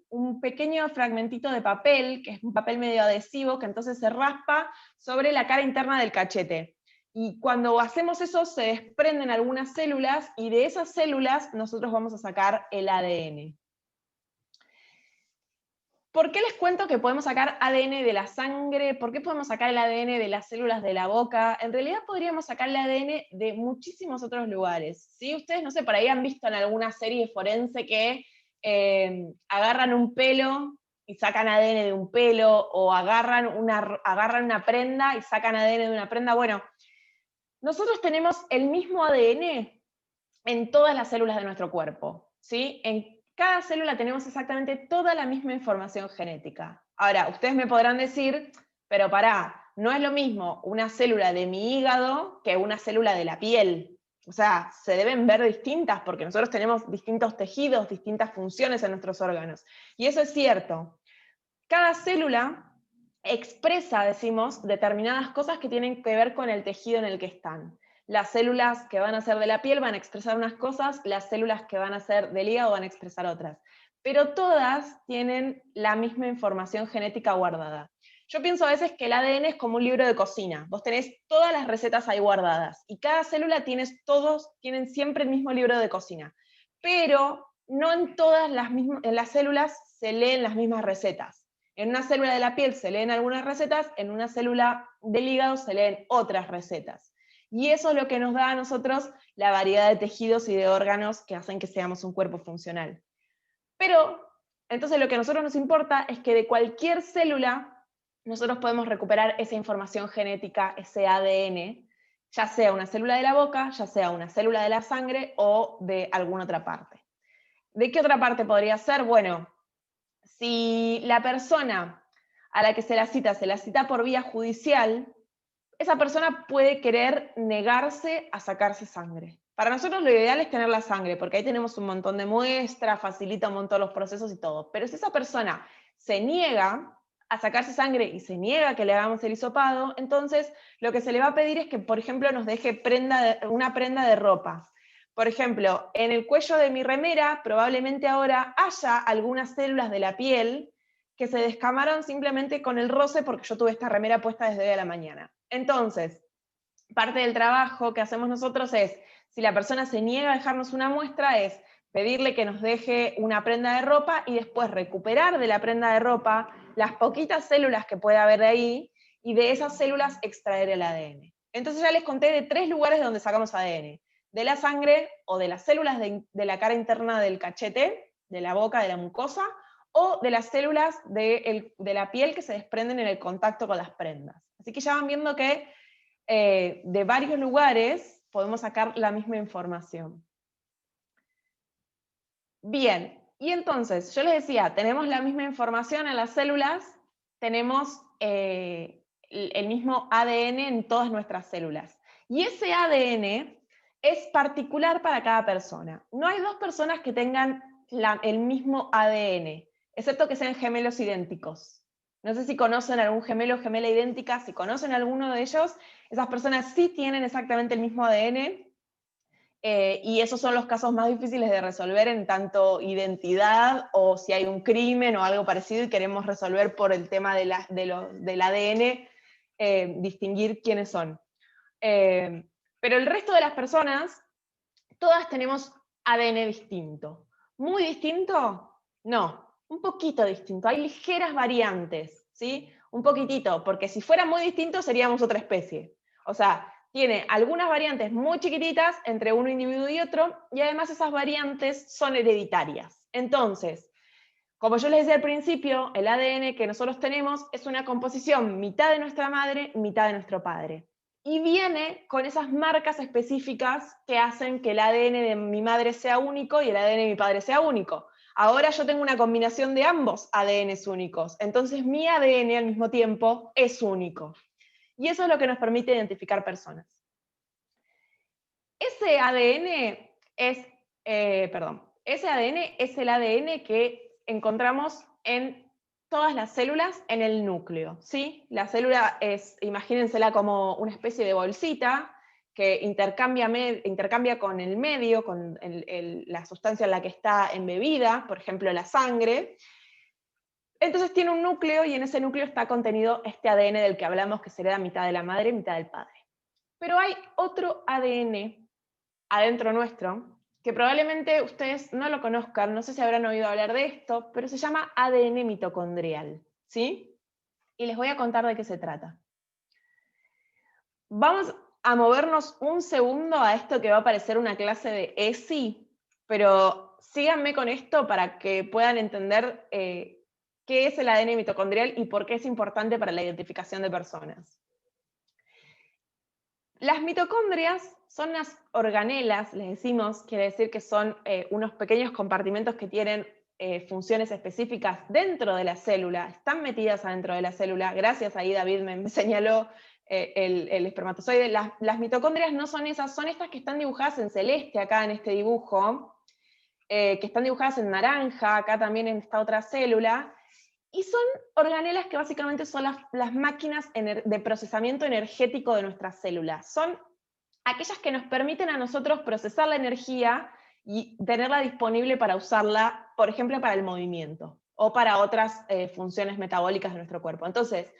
un pequeño fragmentito de papel, que es un papel medio adhesivo, que entonces se raspa sobre la cara interna del cachete. Y cuando hacemos eso se desprenden algunas células y de esas células nosotros vamos a sacar el ADN. ¿Por qué les cuento que podemos sacar ADN de la sangre? ¿Por qué podemos sacar el ADN de las células de la boca? En realidad podríamos sacar el ADN de muchísimos otros lugares. ¿Sí? Ustedes, no sé, por ahí han visto en alguna serie forense que agarran un pelo y sacan ADN de un pelo, o agarran una prenda y sacan ADN de una prenda. Bueno, nosotros tenemos el mismo ADN en todas las células de nuestro cuerpo, ¿sí? En cada célula tenemos exactamente toda la misma información genética. Ahora, ustedes me podrán decir, pero pará, no es lo mismo una célula de mi hígado que una célula de la piel. O sea, se deben ver distintas porque nosotros tenemos distintos tejidos, distintas funciones en nuestros órganos. Y eso es cierto. Cada célula expresa, decimos, determinadas cosas que tienen que ver con el tejido en el que están. Las células que van a ser de la piel van a expresar unas cosas, las células que van a ser del hígado van a expresar otras. Pero todas tienen la misma información genética guardada. Yo pienso a veces que el ADN es como un libro de cocina. Vos tenés todas las recetas ahí guardadas y cada célula tienen siempre el mismo libro de cocina. Pero no en todas en las células se leen las mismas recetas. En una célula de la piel se leen algunas recetas, en una célula del hígado se leen otras recetas. Y eso es lo que nos da a nosotros la variedad de tejidos y de órganos que hacen que seamos un cuerpo funcional. Pero, entonces lo que a nosotros nos importa es que de cualquier célula nosotros podemos recuperar esa información genética, ese ADN, ya sea una célula de la boca, ya sea una célula de la sangre o de alguna otra parte. ¿De qué otra parte podría ser? Bueno, si la persona a la que se la cita por vía judicial, esa persona puede querer negarse a sacarse sangre. Para nosotros lo ideal es tener la sangre, porque ahí tenemos un montón de muestras, facilita un montón los procesos y todo. Pero si esa persona se niega a sacarse sangre y se niega a que le hagamos el hisopado, entonces lo que se le va a pedir es que, por ejemplo, nos deje una prenda de ropa. Por ejemplo, en el cuello de mi remera probablemente ahora haya algunas células de la piel que se descamaron simplemente con el roce porque yo tuve esta remera puesta desde hoy a la mañana. Entonces, parte del trabajo que hacemos nosotros es, si la persona se niega a dejarnos una muestra, es pedirle que nos deje una prenda de ropa y después recuperar de la prenda de ropa las poquitas células que pueda haber ahí y de esas células extraer el ADN. Entonces ya les conté de 3 lugares de donde sacamos ADN. De la sangre o de las células de la cara interna del cachete, de la boca, de la mucosa, o de las células de la piel que se desprenden en el contacto con las prendas. Así que ya van viendo que de varios lugares podemos sacar la misma información. Bien, y entonces, yo les decía, tenemos la misma información en las células, tenemos el mismo ADN en todas nuestras células. Y ese ADN es particular para cada persona. No hay 2 personas que tengan el mismo ADN, excepto que sean gemelos idénticos. No sé si conocen algún gemelo o gemela idéntica. Si conocen alguno de ellos, esas personas sí tienen exactamente el mismo ADN, y esos son los casos más difíciles de resolver en tanto identidad o si hay un crimen o algo parecido y queremos resolver por el tema del ADN, distinguir quiénes son. Pero el resto de las personas, todas tenemos ADN distinto. ¿Muy distinto? No, un poquito distinto. Hay ligeras variantes, ¿sí? Un poquitito, porque si fuera muy distinto seríamos otra especie. O sea, tiene algunas variantes muy chiquititas entre un individuo y otro, y además esas variantes son hereditarias. Entonces, como yo les decía al principio, el ADN que nosotros tenemos es una composición mitad de nuestra madre, mitad de nuestro padre. Y viene con esas marcas específicas que hacen que el ADN de mi madre sea único y el ADN de mi padre sea único. Ahora yo tengo una combinación de ambos ADNs únicos, entonces mi ADN al mismo tiempo es único. Y eso es lo que nos permite identificar personas. Ese ADN es el ADN que encontramos en todas las células en el núcleo, ¿sí? La célula es, imagínensela como una especie de bolsita que intercambia con el medio, con la sustancia en la que está embebida, por ejemplo la sangre. Entonces tiene un núcleo y en ese núcleo está contenido este ADN del que hablamos, que sería mitad de la madre y mitad del padre. Pero hay otro ADN adentro nuestro, que probablemente ustedes no lo conozcan, no sé si habrán oído hablar de esto, pero se llama ADN mitocondrial, ¿sí? Y les voy a contar de qué se trata. Vamos a movernos un segundo a esto que va a parecer una clase de ESI, pero síganme con esto para que puedan entender qué es el ADN mitocondrial y por qué es importante para la identificación de personas. Las mitocondrias son unas organelas, les decimos, quiere decir que son unos pequeños compartimentos que tienen funciones específicas dentro de la célula, están metidas adentro de la célula. Gracias, ahí David me señaló el espermatozoide. Las mitocondrias no son esas, son estas que están dibujadas en celeste acá en este dibujo, que están dibujadas en naranja, acá también en esta otra célula. Y son organelas que básicamente son las máquinas de procesamiento energético de nuestras células. Son aquellas que nos permiten a nosotros procesar la energía y tenerla disponible para usarla, por ejemplo, para el movimiento o para otras funciones metabólicas de nuestro cuerpo. Entonces,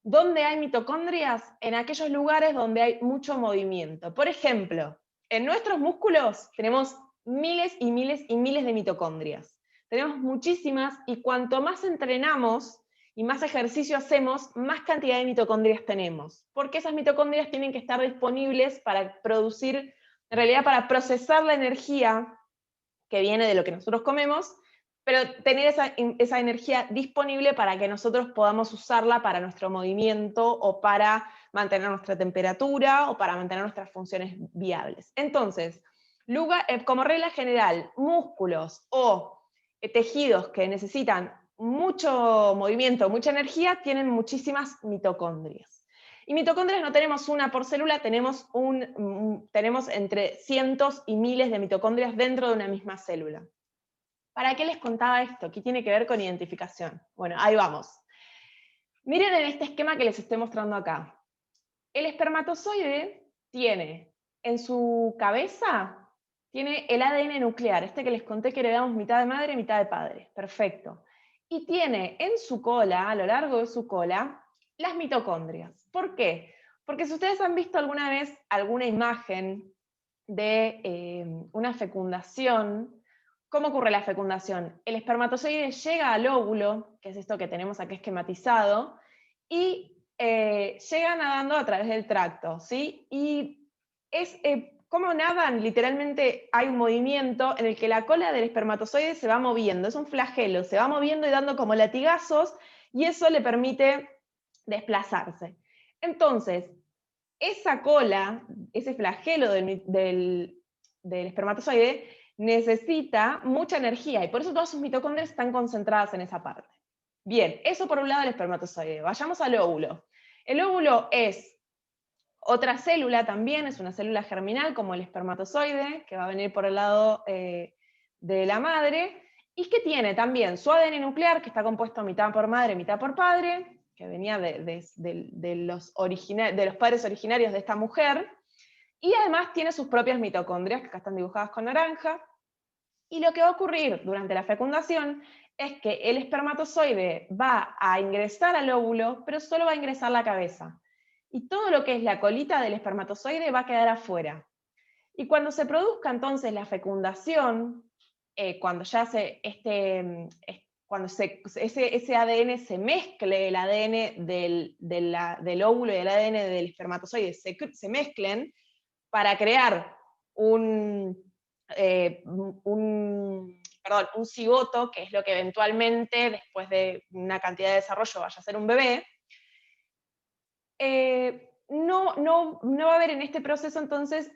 ¿dónde hay mitocondrias? En aquellos lugares donde hay mucho movimiento. Por ejemplo, en nuestros músculos tenemos miles y miles y miles de mitocondrias. Tenemos muchísimas, y cuanto más entrenamos y más ejercicio hacemos, más cantidad de mitocondrias tenemos. Porque esas mitocondrias tienen que estar disponibles para producir, en realidad para procesar la energía que viene de lo que nosotros comemos, pero tener esa energía disponible para que nosotros podamos usarla para nuestro movimiento o para mantener nuestra temperatura o para mantener nuestras funciones viables. Entonces, como regla general, músculos o tejidos que necesitan mucho movimiento, mucha energía, tienen muchísimas mitocondrias. Y mitocondrias no tenemos una por célula, tenemos entre cientos y miles de mitocondrias dentro de una misma célula. ¿Para qué les contaba esto? ¿Qué tiene que ver con identificación? Bueno, ahí vamos. Miren en este esquema que les estoy mostrando acá. El espermatozoide tiene en su cabeza, tiene el ADN nuclear, este que les conté que heredamos mitad de madre y mitad de padre. Perfecto. Y tiene en su cola, a lo largo de su cola, las mitocondrias. ¿Por qué? Porque si ustedes han visto alguna vez alguna imagen de una fecundación, ¿cómo ocurre la fecundación? El espermatozoide llega al óvulo, que es esto que tenemos aquí esquematizado, y llega nadando a través del tracto, ¿sí? Y es como nadan, literalmente hay un movimiento en el que la cola del espermatozoide se va moviendo, es un flagelo, se va moviendo y dando como latigazos, y eso le permite desplazarse. Entonces, esa cola, ese flagelo del espermatozoide, necesita mucha energía, y por eso todas sus mitocondrias están concentradas en esa parte. Bien, eso por un lado del espermatozoide. Vayamos al óvulo. El óvulo es otra célula también, es una célula germinal como el espermatozoide, que va a venir por el lado de la madre, y que tiene también su ADN nuclear, que está compuesto mitad por madre, mitad por padre, que venía de los padres originarios de esta mujer, y además tiene sus propias mitocondrias, que acá están dibujadas con naranja, y lo que va a ocurrir durante la fecundación es que el espermatozoide va a ingresar al óvulo, pero solo va a ingresar la cabeza. Y todo lo que es la colita del espermatozoide va a quedar afuera. Y cuando se produzca entonces la fecundación, cuando ya ese ADN se mezcle, el ADN del óvulo y el ADN del espermatozoide se mezclen para crear un un cigoto, que es lo que eventualmente, después de una cantidad de desarrollo, vaya a ser un bebé, no va a haber en este proceso entonces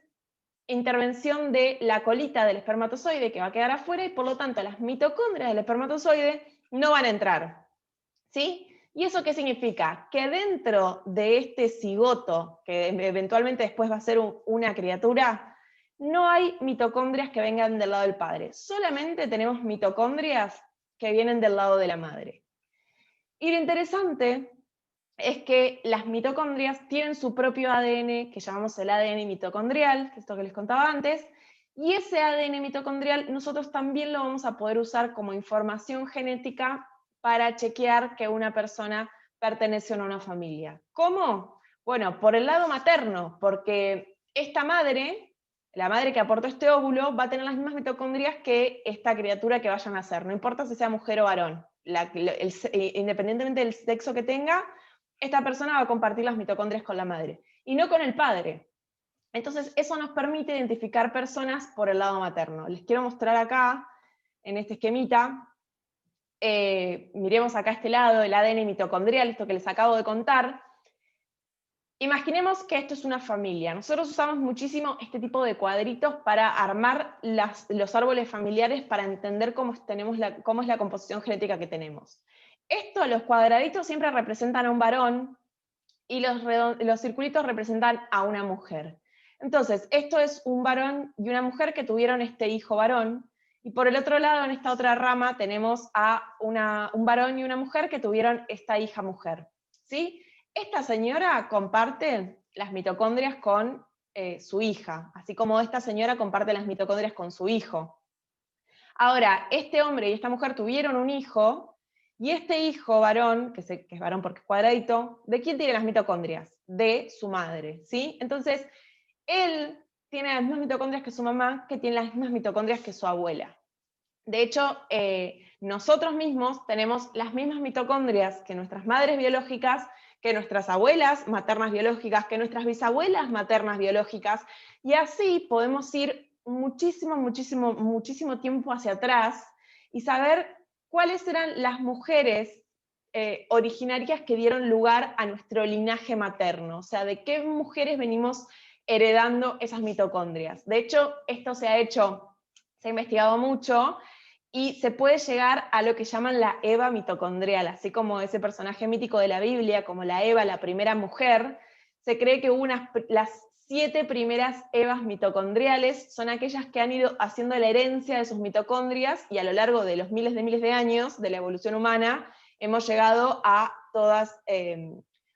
intervención de la colita del espermatozoide que va a quedar afuera y por lo tanto las mitocondrias del espermatozoide no van a entrar, ¿sí? ¿Y eso qué significa? Que dentro de este cigoto, que eventualmente después va a ser una criatura, no hay mitocondrias que vengan del lado del padre, solamente tenemos mitocondrias que vienen del lado de la madre. Y lo interesante es que las mitocondrias tienen su propio ADN, que llamamos el ADN mitocondrial, que es esto que les contaba antes, y ese ADN mitocondrial nosotros también lo vamos a poder usar como información genética para chequear que una persona pertenece a una familia. ¿Cómo? Bueno, por el lado materno, porque esta madre, la madre que aportó este óvulo, va a tener las mismas mitocondrias que esta criatura que vayan a nacer, no importa si sea mujer o varón, independientemente del sexo que tenga, esta persona va a compartir las mitocondrias con la madre, y no con el padre. Entonces, eso nos permite identificar personas por el lado materno. Les quiero mostrar acá, en este esquemita, miremos acá a este lado, el ADN mitocondrial, esto que les acabo de contar. Imaginemos que esto es una familia. Nosotros usamos muchísimo este tipo de cuadritos para armar los árboles familiares para entender cómo es la composición genética que tenemos. Los cuadraditos siempre representan a un varón y los circulitos representan a una mujer. Entonces, esto es un varón y una mujer que tuvieron este hijo varón, y por el otro lado, en esta otra rama, tenemos a un varón y una mujer que tuvieron esta hija mujer, ¿sí? Esta señora comparte las mitocondrias con su hija, así como esta señora comparte las mitocondrias con su hijo. Ahora, este hombre y esta mujer tuvieron un hijo, y este hijo varón, que es varón porque es cuadradito, ¿de quién tiene las mitocondrias? De su madre, ¿sí? Entonces, él tiene las mismas mitocondrias que su mamá, que tiene las mismas mitocondrias que su abuela. De hecho, nosotros mismos tenemos las mismas mitocondrias que nuestras madres biológicas, que nuestras abuelas maternas biológicas, que nuestras bisabuelas maternas biológicas, y así podemos ir muchísimo tiempo hacia atrás y saber cuáles eran las mujeres originarias que dieron lugar a nuestro linaje materno, o sea, de qué mujeres venimos heredando esas mitocondrias. De hecho, esto se ha investigado mucho, y se puede llegar a lo que llaman la Eva mitocondrial, así como ese personaje mítico de la Biblia, como la Eva, la primera mujer. Se cree que hubo las 7 primeras Evas mitocondriales, son aquellas que han ido haciendo la herencia de sus mitocondrias, y a lo largo de los miles de años de la evolución humana, hemos llegado a todas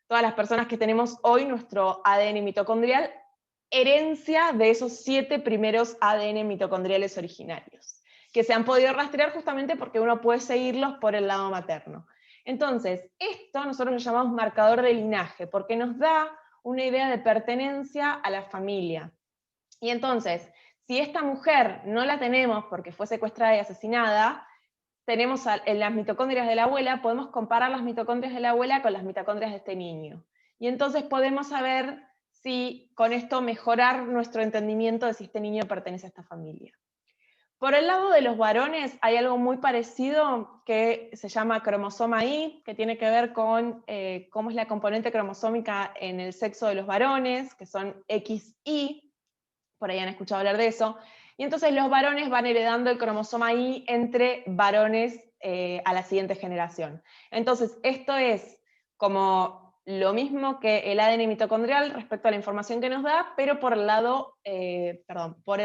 las personas que tenemos hoy nuestro ADN mitocondrial, herencia de esos 7 primeros ADN mitocondriales originarios, que se han podido rastrear justamente porque uno puede seguirlos por el lado materno. Entonces, esto nosotros lo llamamos marcador de linaje, porque nos da una idea de pertenencia a la familia. Y entonces, si esta mujer no la tenemos porque fue secuestrada y asesinada, tenemos en las mitocondrias de la abuela, podemos comparar las mitocondrias de la abuela con las mitocondrias de este niño. Y entonces podemos saber si con esto mejorar nuestro entendimiento de si este niño pertenece a esta familia. Por el lado de los varones hay algo muy parecido que se llama cromosoma Y, que tiene que ver con cómo es la componente cromosómica en el sexo de los varones, que son XY, por ahí han escuchado hablar de eso, y entonces los varones van heredando el cromosoma Y entre varones a la siguiente generación. Entonces esto es como lo mismo que el ADN mitocondrial respecto a la información que nos da, pero por el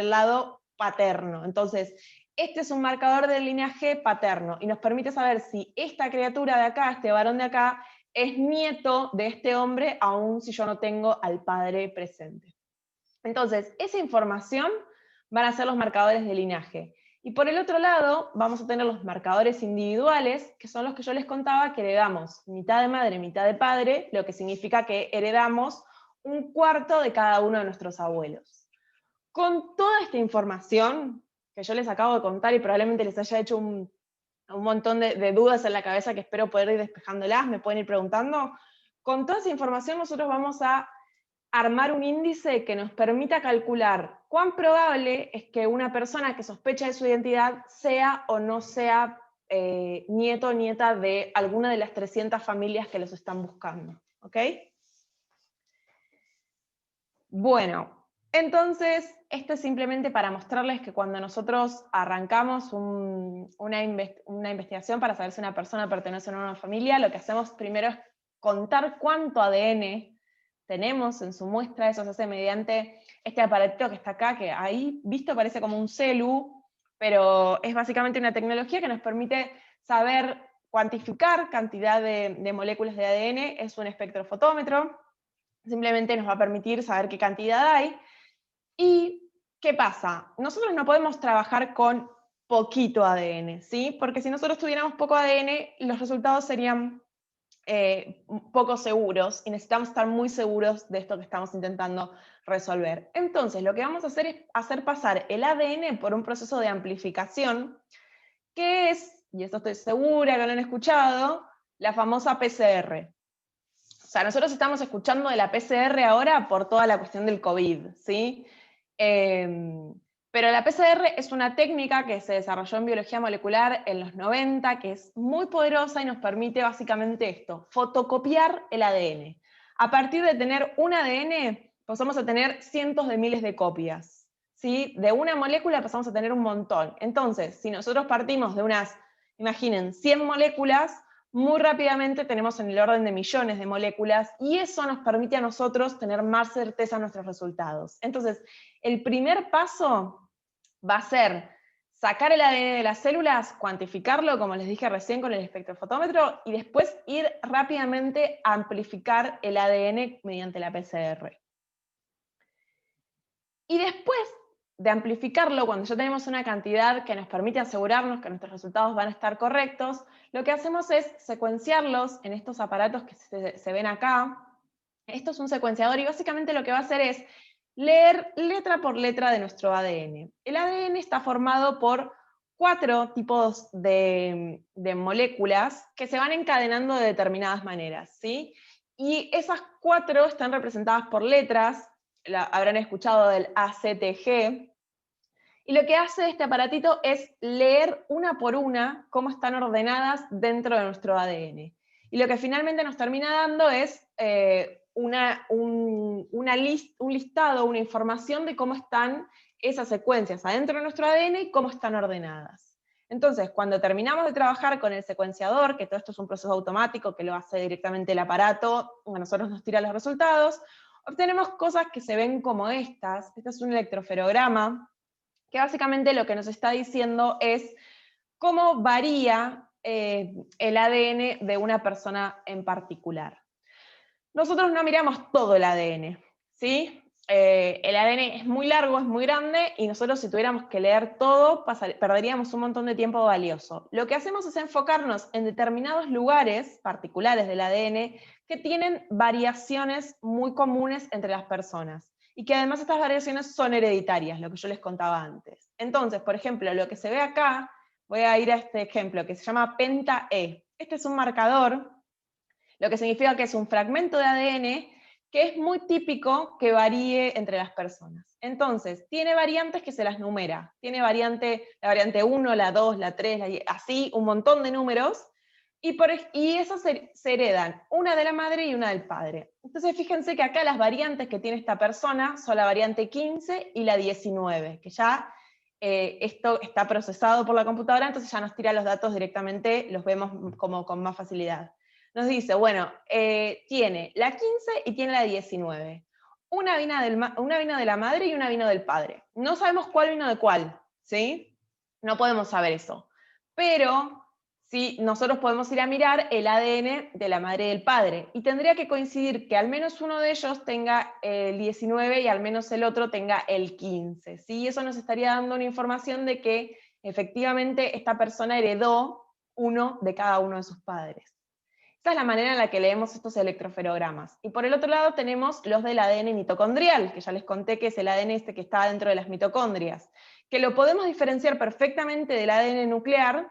lado paterno. Entonces, este es un marcador del linaje paterno y nos permite saber si esta criatura de acá, este varón de acá, es nieto de este hombre, aun si yo no tengo al padre presente. Entonces, esa información van a ser los marcadores de linaje. Y por el otro lado, vamos a tener los marcadores individuales, que son los que yo les contaba, que heredamos mitad de madre, mitad de padre, lo que significa que heredamos 1/4 de cada uno de nuestros abuelos. Con toda esta información que yo les acabo de contar y probablemente les haya hecho un montón de dudas en la cabeza que espero poder ir despejándolas, me pueden ir preguntando, con toda esa información nosotros vamos a armar un índice que nos permita calcular cuán probable es que una persona que sospecha de su identidad sea o no sea nieto o nieta de alguna de las 300 familias que los están buscando. ¿Ok? Bueno, entonces, esto es simplemente para mostrarles que cuando nosotros arrancamos una investigación para saber si una persona pertenece o no a una familia, lo que hacemos primero es contar cuánto ADN tenemos en su muestra. Eso se hace mediante este aparatito que está acá, que ahí visto parece como un celu, pero es básicamente una tecnología que nos permite saber cuantificar cantidad de moléculas de ADN, es un espectrofotómetro. Simplemente nos va a permitir saber qué cantidad hay. ¿Y qué pasa? Nosotros no podemos trabajar con poquito ADN, ¿sí? Porque si nosotros tuviéramos poco ADN, los resultados serían poco seguros, y necesitamos estar muy seguros de esto que estamos intentando resolver. Entonces, lo que vamos a hacer es hacer pasar el ADN por un proceso de amplificación, que es, y esto estoy segura que lo han escuchado, la famosa PCR. O sea, nosotros estamos escuchando de la PCR ahora por toda la cuestión del COVID, ¿sí? Pero la PCR es una técnica que se desarrolló en biología molecular en los 90, que es muy poderosa y nos permite básicamente esto, fotocopiar el ADN. A partir de tener un ADN, pasamos a tener cientos de miles de copias, ¿sí? De una molécula pasamos a tener un montón. Entonces, si nosotros partimos de unas, imaginen, 100 moléculas, muy rápidamente tenemos en el orden de millones de moléculas, y eso nos permite a nosotros tener más certeza en nuestros resultados. Entonces, el primer paso va a ser sacar el ADN de las células, cuantificarlo, como les dije recién con el espectrofotómetro, y después ir rápidamente a amplificar el ADN mediante la PCR. Y después de amplificarlo, cuando ya tenemos una cantidad que nos permite asegurarnos que nuestros resultados van a estar correctos, lo que hacemos es secuenciarlos en estos aparatos que se ven acá. Esto es un secuenciador y básicamente lo que va a hacer es leer letra por letra de nuestro ADN. El ADN está formado por 4 tipos de moléculas que se van encadenando de determinadas maneras, ¿sí? Y esas 4 están representadas por letras. Habrán escuchado del ACTG, y lo que hace este aparatito es leer una por una cómo están ordenadas dentro de nuestro ADN. Y lo que finalmente nos termina dando es un listado, una información de cómo están esas secuencias adentro de nuestro ADN y cómo están ordenadas. Entonces, cuando terminamos de trabajar con el secuenciador, que todo esto es un proceso automático que lo hace directamente el aparato, a nosotros nos tira los resultados, obtenemos cosas que se ven como estas. Este es un electroferograma, que básicamente lo que nos está diciendo es cómo varía el ADN de una persona en particular. Nosotros no miramos todo el ADN, ¿sí? El ADN es muy largo, es muy grande, y nosotros si tuviéramos que leer todo, perderíamos un montón de tiempo valioso. Lo que hacemos es enfocarnos en determinados lugares particulares del ADN que tienen variaciones muy comunes entre las personas, y que además estas variaciones son hereditarias, lo que yo les contaba antes. Entonces, por ejemplo, lo que se ve acá, voy a ir a este ejemplo, que se llama penta-E. Este es un marcador, lo que significa que es un fragmento de ADN que es muy típico que varíe entre las personas. Entonces, tiene variantes que se las numera. Tiene la variante 1, la 2, la 3, así un montón de números, y esas se heredan, una de la madre y una del padre. Entonces, fíjense que acá las variantes que tiene esta persona son la variante 15 y la 19, que ya esto está procesado por la computadora, entonces ya nos tira los datos directamente, los vemos como con más facilidad. Nos dice, bueno, tiene la 15 y tiene la 19. Una vino de la madre y una vino del padre. No sabemos cuál vino de cuál, ¿sí? No podemos saber eso. Pero sí, nosotros podemos ir a mirar el ADN de la madre y del padre, y tendría que coincidir que al menos uno de ellos tenga el 19 y al menos el otro tenga el 15, ¿sí? Eso nos estaría dando una información de que efectivamente esta persona heredó uno de cada uno de sus padres. Esta es la manera en la que leemos estos electroferogramas. Y por el otro lado tenemos los del ADN mitocondrial, que ya les conté que es el ADN este que está dentro de las mitocondrias, que lo podemos diferenciar perfectamente del ADN nuclear,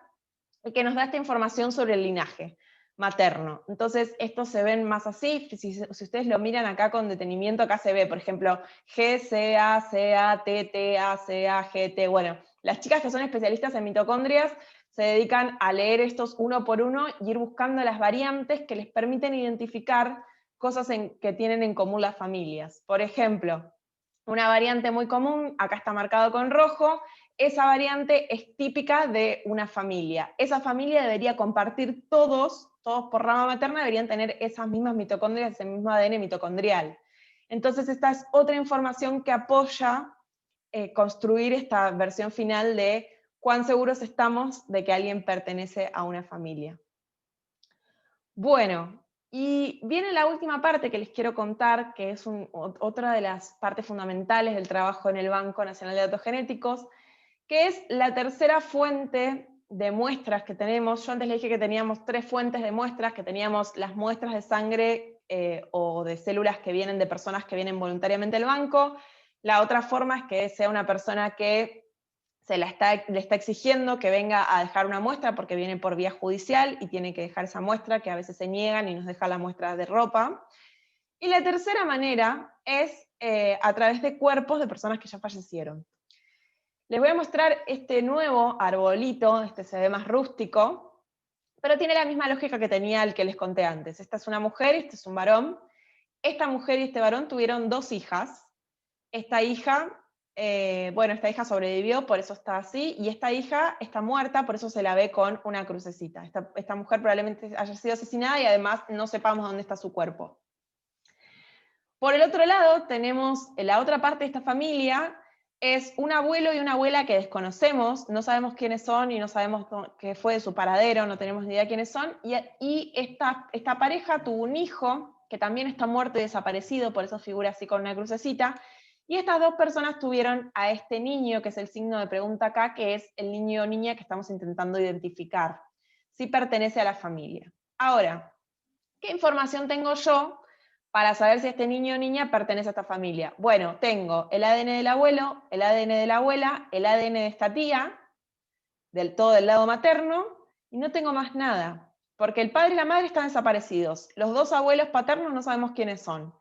y que nos da esta información sobre el linaje. materno. Entonces, estos se ven más así, si ustedes lo miran acá con detenimiento, acá se ve, por ejemplo, G, C, A, C, A, T, T, A, C, A, G, T. Bueno, las chicas que son especialistas en mitocondrias se dedican a leer estos uno por uno y ir buscando las variantes que les permiten identificar cosas que tienen en común las familias. Por ejemplo, una variante muy común, acá está marcado con rojo, esa variante es típica de una familia. Esa familia debería compartir todos por rama materna deberían tener esas mismas mitocondrias, ese mismo ADN mitocondrial. Entonces esta es otra información que apoya construir esta versión final de cuán seguros estamos de que alguien pertenece a una familia. Bueno, y viene la última parte que les quiero contar, que es otra de las partes fundamentales del trabajo en el Banco Nacional de Datos Genéticos, que es la tercera fuente de muestras que tenemos. Yo antes les dije que teníamos 3 fuentes de muestras, que teníamos las muestras de sangre o de células que vienen de personas que vienen voluntariamente al banco. La otra forma es que sea una persona que le está exigiendo que venga a dejar una muestra porque viene por vía judicial y tiene que dejar esa muestra, que a veces se niegan y nos deja la muestra de ropa. Y la tercera manera es a través de cuerpos de personas que ya fallecieron. Les voy a mostrar este nuevo arbolito, este se ve más rústico, pero tiene la misma lógica que tenía el que les conté antes. Esta es una mujer y este es un varón. Esta mujer y este varón tuvieron 2 hijas. Esta hija sobrevivió, por eso está así, y esta hija está muerta, por eso se la ve con una crucecita. Esta mujer probablemente haya sido asesinada y además no sepamos dónde está su cuerpo. Por el otro lado, tenemos la otra parte de esta familia, es un abuelo y una abuela que desconocemos, no sabemos quiénes son y no sabemos qué fue de su paradero, no tenemos ni idea quiénes son, y esta pareja tuvo un hijo que también está muerto y desaparecido, por eso figura así con una crucecita, y estas 2 personas tuvieron a este niño, que es el signo de pregunta acá, que es el niño o niña que estamos intentando identificar, si pertenece a la familia. Ahora, ¿qué información tengo yo para saber si este niño o niña pertenece a esta familia? Bueno, tengo el ADN del abuelo, el ADN de la abuela, el ADN de esta tía, todo del lado materno, y no tengo más nada, porque el padre y la madre están desaparecidos. Los 2 abuelos paternos no sabemos quiénes son.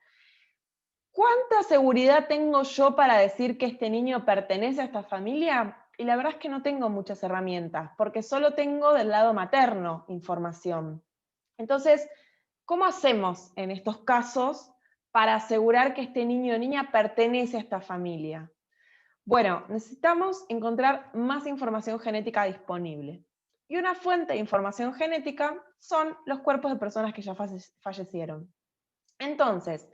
¿Cuánta seguridad tengo yo para decir que este niño pertenece a esta familia? Y la verdad es que no tengo muchas herramientas, porque solo tengo del lado materno información. Entonces, ¿cómo hacemos en estos casos para asegurar que este niño o niña pertenece a esta familia? Bueno, necesitamos encontrar más información genética disponible. Y una fuente de información genética son los cuerpos de personas que ya fallecieron. Entonces,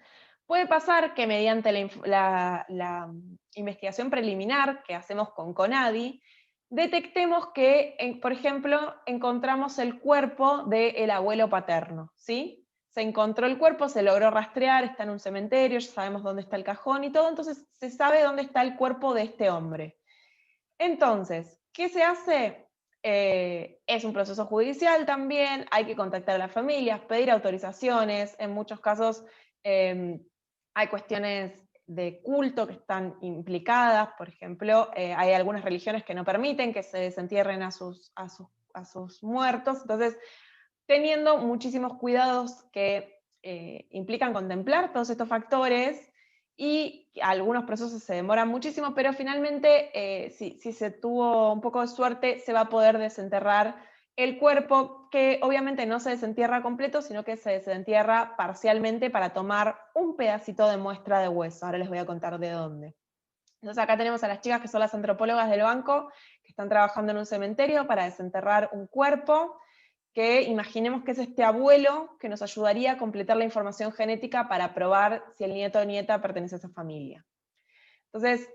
puede pasar que mediante la investigación preliminar que hacemos con CONADI, detectemos que, por ejemplo, encontramos el cuerpo del abuelo paterno, ¿sí? Se encontró el cuerpo, se logró rastrear, está en un cementerio, ya sabemos dónde está el cajón y todo, entonces se sabe dónde está el cuerpo de este hombre. Entonces, ¿qué se hace? Es un proceso judicial también, hay que contactar a las familias, pedir autorizaciones, en muchos casos hay cuestiones de culto que están implicadas, por ejemplo, hay algunas religiones que no permiten que se desentierren a sus muertos, entonces teniendo muchísimos cuidados que implican contemplar todos estos factores, y algunos procesos se demoran muchísimo, pero finalmente, si se tuvo un poco de suerte, se va a poder desenterrar el cuerpo, que obviamente no se desentierra completo, sino que se desentierra parcialmente para tomar un pedacito de muestra de hueso. Ahora les voy a contar de dónde. Entonces acá tenemos a las chicas que son las antropólogas del banco, que están trabajando en un cementerio para desenterrar un cuerpo, que imaginemos que es este abuelo que nos ayudaría a completar la información genética para probar si el nieto o nieta pertenece a esa familia. Entonces,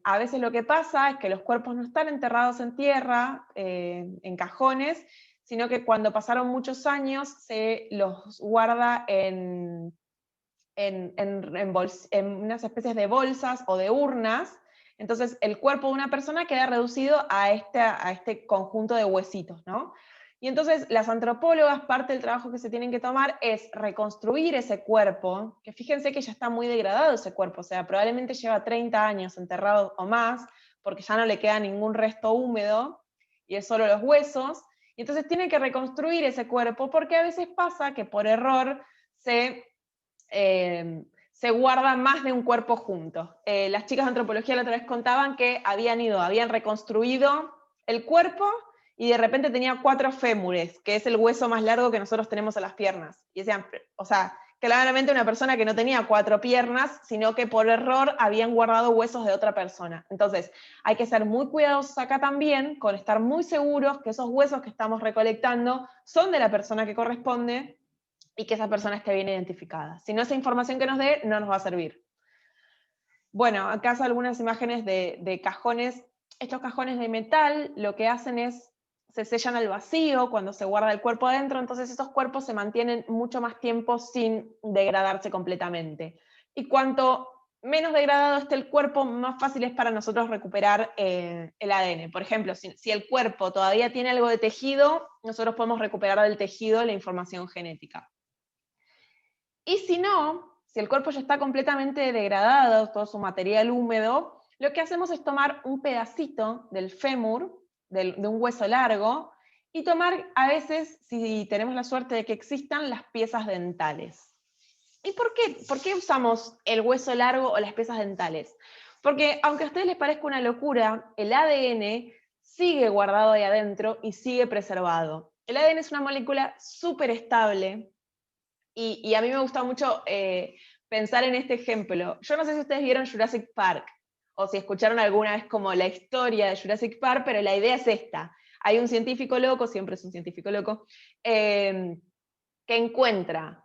a veces lo que pasa es que los cuerpos no están enterrados en tierra, en cajones, sino que cuando pasaron muchos años se los guarda en unas especies de bolsas o de urnas. Entonces el cuerpo de una persona queda reducido a este conjunto de huesitos, ¿no? Y entonces las antropólogas, parte del trabajo que se tienen que tomar es reconstruir ese cuerpo, que fíjense que ya está muy degradado ese cuerpo, o sea, probablemente lleva 30 años enterrado o más, porque ya no le queda ningún resto húmedo, y es solo los huesos, Y entonces tienen que reconstruir ese cuerpo, porque a veces pasa que por error se guarda más de un cuerpo junto. Las chicas de antropología la otra vez contaban que habían reconstruido el cuerpo y de repente tenía 4 fémures, que es el hueso más largo que nosotros tenemos en las piernas. Y decían, o sea, claramente una persona que no tenía 4 piernas, sino que por error habían guardado huesos de otra persona. Entonces, hay que ser muy cuidadosos acá también, con estar muy seguros que esos huesos que estamos recolectando son de la persona que corresponde y que esa persona esté bien identificada. Si no, esa información que nos dé no nos va a servir. Bueno, acá son algunas imágenes de cajones. Estos cajones de metal lo que hacen es, se sellan al vacío cuando se guarda el cuerpo adentro, entonces esos cuerpos se mantienen mucho más tiempo sin degradarse completamente. Y cuanto menos degradado esté el cuerpo, más fácil es para nosotros recuperar el ADN. Por ejemplo, si el cuerpo todavía tiene algo de tejido, nosotros podemos recuperar del tejido la información genética. Y si no, si el cuerpo ya está completamente degradado, todo su material húmedo, lo que hacemos es tomar un pedacito del fémur, de un hueso largo, y tomar a veces, si tenemos la suerte de que existan, las piezas dentales. ¿Y por qué usamos el hueso largo o las piezas dentales? Porque aunque a ustedes les parezca una locura, el ADN sigue guardado ahí adentro y sigue preservado. El ADN es una molécula súper estable, y a mí me gusta mucho pensar en este ejemplo. Yo no sé si ustedes vieron Jurassic Park, o si escucharon alguna vez como la historia de Jurassic Park, pero la idea es esta. Hay un científico loco, siempre es un científico loco, que encuentra,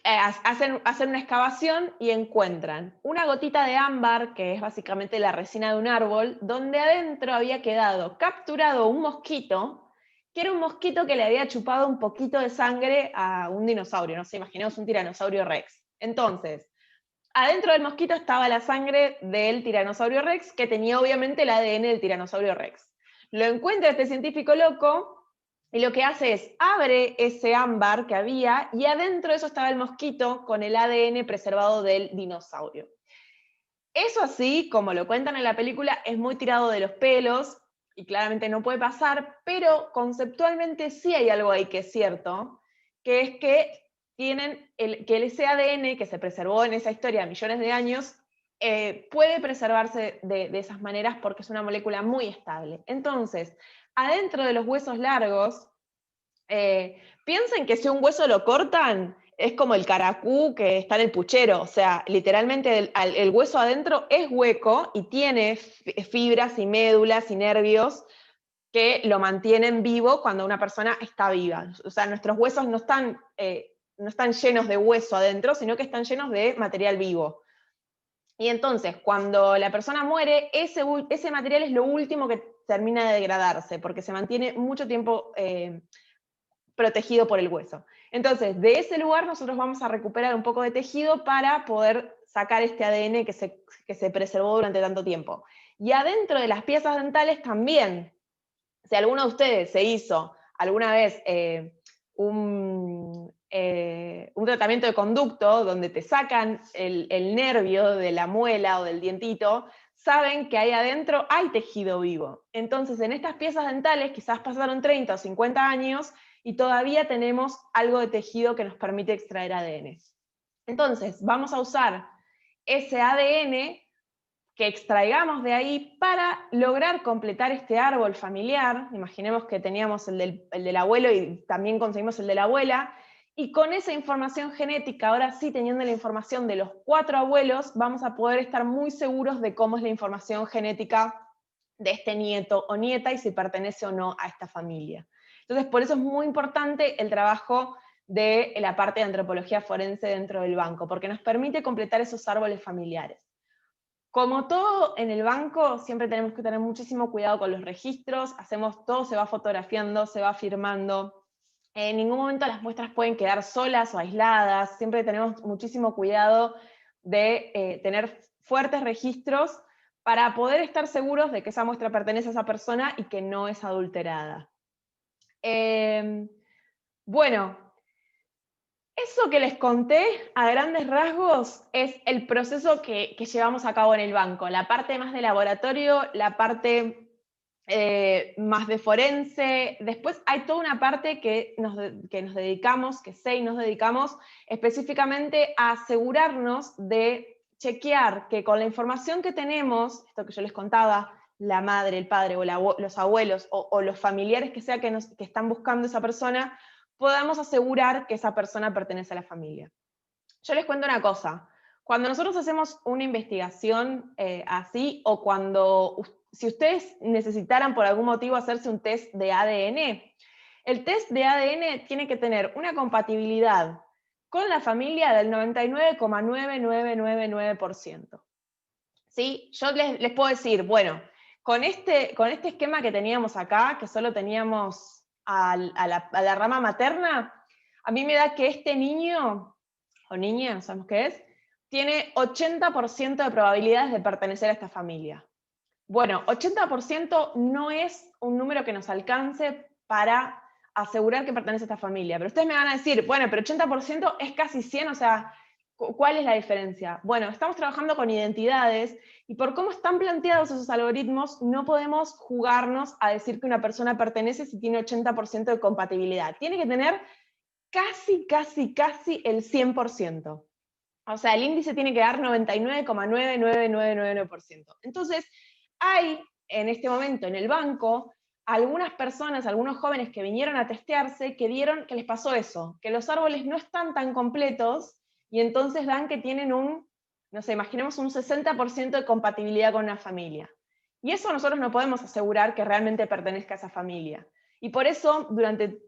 hacen una excavación y encuentran una gotita de ámbar, que es básicamente la resina de un árbol, donde adentro había quedado capturado un mosquito, que era un mosquito que le había chupado un poquito de sangre a un dinosaurio, no sé, imaginemos un tiranosaurio rex. Entonces, adentro del mosquito estaba la sangre del tiranosaurio rex, que tenía obviamente el ADN del tiranosaurio rex. Lo encuentra este científico loco, y lo que hace es, abre ese ámbar que había, y adentro de eso estaba el mosquito con el ADN preservado del dinosaurio. Eso así, como lo cuentan en la película, es muy tirado de los pelos, y claramente no puede pasar, pero conceptualmente sí hay algo ahí que es cierto, que es que tienen que ese ADN que se preservó en esa historia millones de años, puede preservarse de esas maneras porque es una molécula muy estable. Entonces, adentro de los huesos largos, piensen que si un hueso lo cortan, es como el caracú que está en el puchero, o sea, literalmente el hueso adentro es hueco y tiene fibras y médulas y nervios que lo mantienen vivo cuando una persona está viva. O sea, nuestros huesos no están llenos de hueso adentro, sino que están llenos de material vivo. Y entonces, cuando la persona muere, ese material es lo último que termina de degradarse, porque se mantiene mucho tiempo protegido por el hueso. Entonces, de ese lugar nosotros vamos a recuperar un poco de tejido para poder sacar este ADN que se preservó durante tanto tiempo. Y adentro de las piezas dentales también, si alguno de ustedes se hizo alguna vez un tratamiento de conducto donde te sacan el nervio de la muela o del dientito, saben que ahí adentro hay tejido vivo. Entonces, en estas piezas dentales quizás pasaron 30 o 50 años y todavía tenemos algo de tejido que nos permite extraer ADN. Entonces, vamos a usar ese ADN que extraigamos de ahí para lograr completar este árbol familiar. Imaginemos que teníamos el del abuelo y también conseguimos el de la abuela, y con esa información genética, ahora sí teniendo la información de los 4 abuelos, vamos a poder estar muy seguros de cómo es la información genética de este nieto o nieta y si pertenece o no a esta familia. Entonces, por eso es muy importante el trabajo de la parte de antropología forense dentro del banco, porque nos permite completar esos árboles familiares. Como todo en el banco, siempre tenemos que tener muchísimo cuidado con los registros, todo se va fotografiando, se va firmando. En ningún momento las muestras pueden quedar solas o aisladas, siempre tenemos muchísimo cuidado de tener fuertes registros para poder estar seguros de que esa muestra pertenece a esa persona y que no es adulterada. Bueno, eso que les conté a grandes rasgos es el proceso que llevamos a cabo en el banco, la parte más de laboratorio, la parte más de forense. Después hay toda una parte que nos dedicamos, que SEI nos dedicamos específicamente a asegurarnos de chequear que con la información que tenemos, esto que yo les contaba, la madre, el padre o los abuelos o los familiares que sea que están buscando esa persona, podamos asegurar que esa persona pertenece a la familia. Yo les cuento una cosa. Cuando nosotros hacemos una investigación así, o si ustedes necesitaran por algún motivo hacerse un test de ADN, el test de ADN tiene que tener una compatibilidad con la familia del 99,9999%. ¿Sí? Yo les puedo decir, bueno, con este esquema que teníamos acá, que solo teníamos a la rama materna, a mí me da que este niño, o niña, no sabemos qué es, tiene 80% de probabilidades de pertenecer a esta familia. Bueno, 80% no es un número que nos alcance para asegurar que pertenece a esta familia, pero ustedes me van a decir, bueno, pero 80% es casi 100, o sea, ¿cuál es la diferencia? Bueno, estamos trabajando con identidades y por cómo están planteados esos algoritmos, no podemos jugarnos a decir que una persona pertenece si tiene 80% de compatibilidad. Tiene que tener casi el 100%. O sea, el índice tiene que dar 99,99999%. Entonces, hay en este momento en el banco algunas personas, algunos jóvenes que vinieron a testearse que les pasó eso, que los árboles no están tan completos y entonces dan que tienen no sé, imaginemos un 60% de compatibilidad con una familia. Y eso nosotros no podemos asegurar que realmente pertenezca a esa familia. Y por eso, durante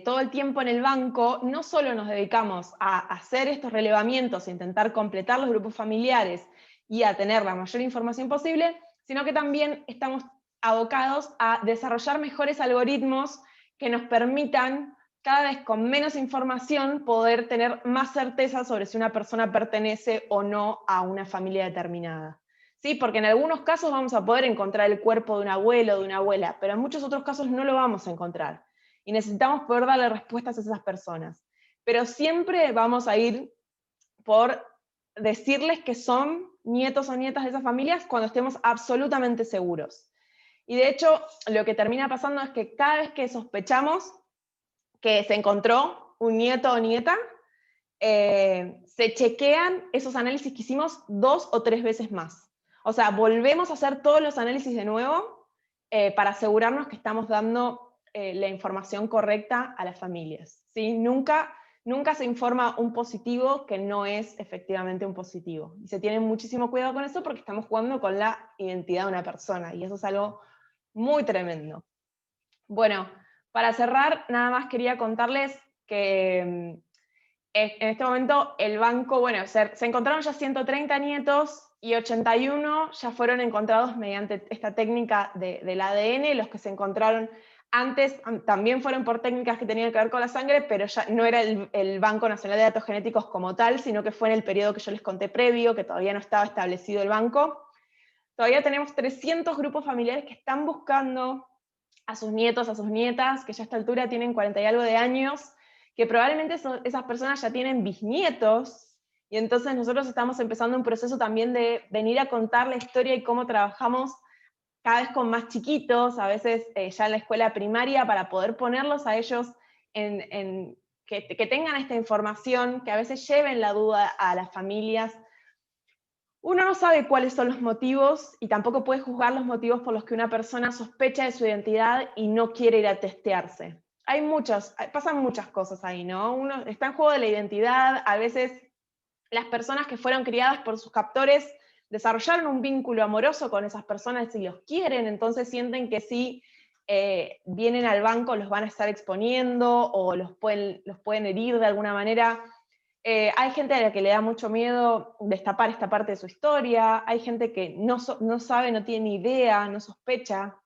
todo el tiempo en el banco, no solo nos dedicamos a hacer estos relevamientos e intentar completar los grupos familiares y a tener la mayor información posible, sino que también estamos abocados a desarrollar mejores algoritmos que nos permitan, cada vez con menos información, poder tener más certeza sobre si una persona pertenece o no a una familia determinada. ¿Sí? Porque en algunos casos vamos a poder encontrar el cuerpo de un abuelo o de una abuela, pero en muchos otros casos no lo vamos a encontrar. Y necesitamos poder darle respuestas a esas personas. Pero siempre vamos a ir por decirles que son nietos o nietas de esas familias cuando estemos absolutamente seguros. Y de hecho, lo que termina pasando es que cada vez que sospechamos que se encontró un nieto o nieta, se chequean esos análisis que hicimos 2 o 3 veces más. O sea, volvemos a hacer todos los análisis de nuevo para asegurarnos que estamos dando la información correcta a las familias. ¿Sí? Nunca se informa un positivo que no es efectivamente un positivo. Y se tiene muchísimo cuidado con eso porque estamos jugando con la identidad de una persona, y eso es algo muy tremendo. Bueno, para cerrar, nada más quería contarles que en este momento el banco, bueno, se encontraron ya 130 nietos y 81 ya fueron encontrados mediante esta técnica del ADN. Los que se encontraron antes también fueron por técnicas que tenían que ver con la sangre, pero ya no era el Banco Nacional de Datos Genéticos como tal, sino que fue en el periodo que yo les conté previo, que todavía no estaba establecido el banco. Todavía tenemos 300 grupos familiares que están buscando a sus nietos, a sus nietas, que ya a esta altura tienen 40 y algo de años, que probablemente esas personas ya tienen bisnietos, y entonces nosotros estamos empezando un proceso también de venir a contar la historia y cómo trabajamos cada vez con más chiquitos, a veces ya en la escuela primaria, para poder ponerlos a ellos que tengan esta información, que a veces lleven la duda a las familias. Uno no sabe cuáles son los motivos y tampoco puede juzgar los motivos por los que una persona sospecha de su identidad y no quiere ir a testearse. Pasan muchas cosas ahí, ¿no? Uno está en juego de la identidad. A veces las personas que fueron criadas por sus captores desarrollaron un vínculo amoroso con esas personas y los quieren, entonces sienten que si vienen al banco los van a estar exponiendo o los pueden herir de alguna manera. Hay gente a la que le da mucho miedo destapar esta parte de su historia, hay gente que no sabe, no tiene ni idea, no sospecha,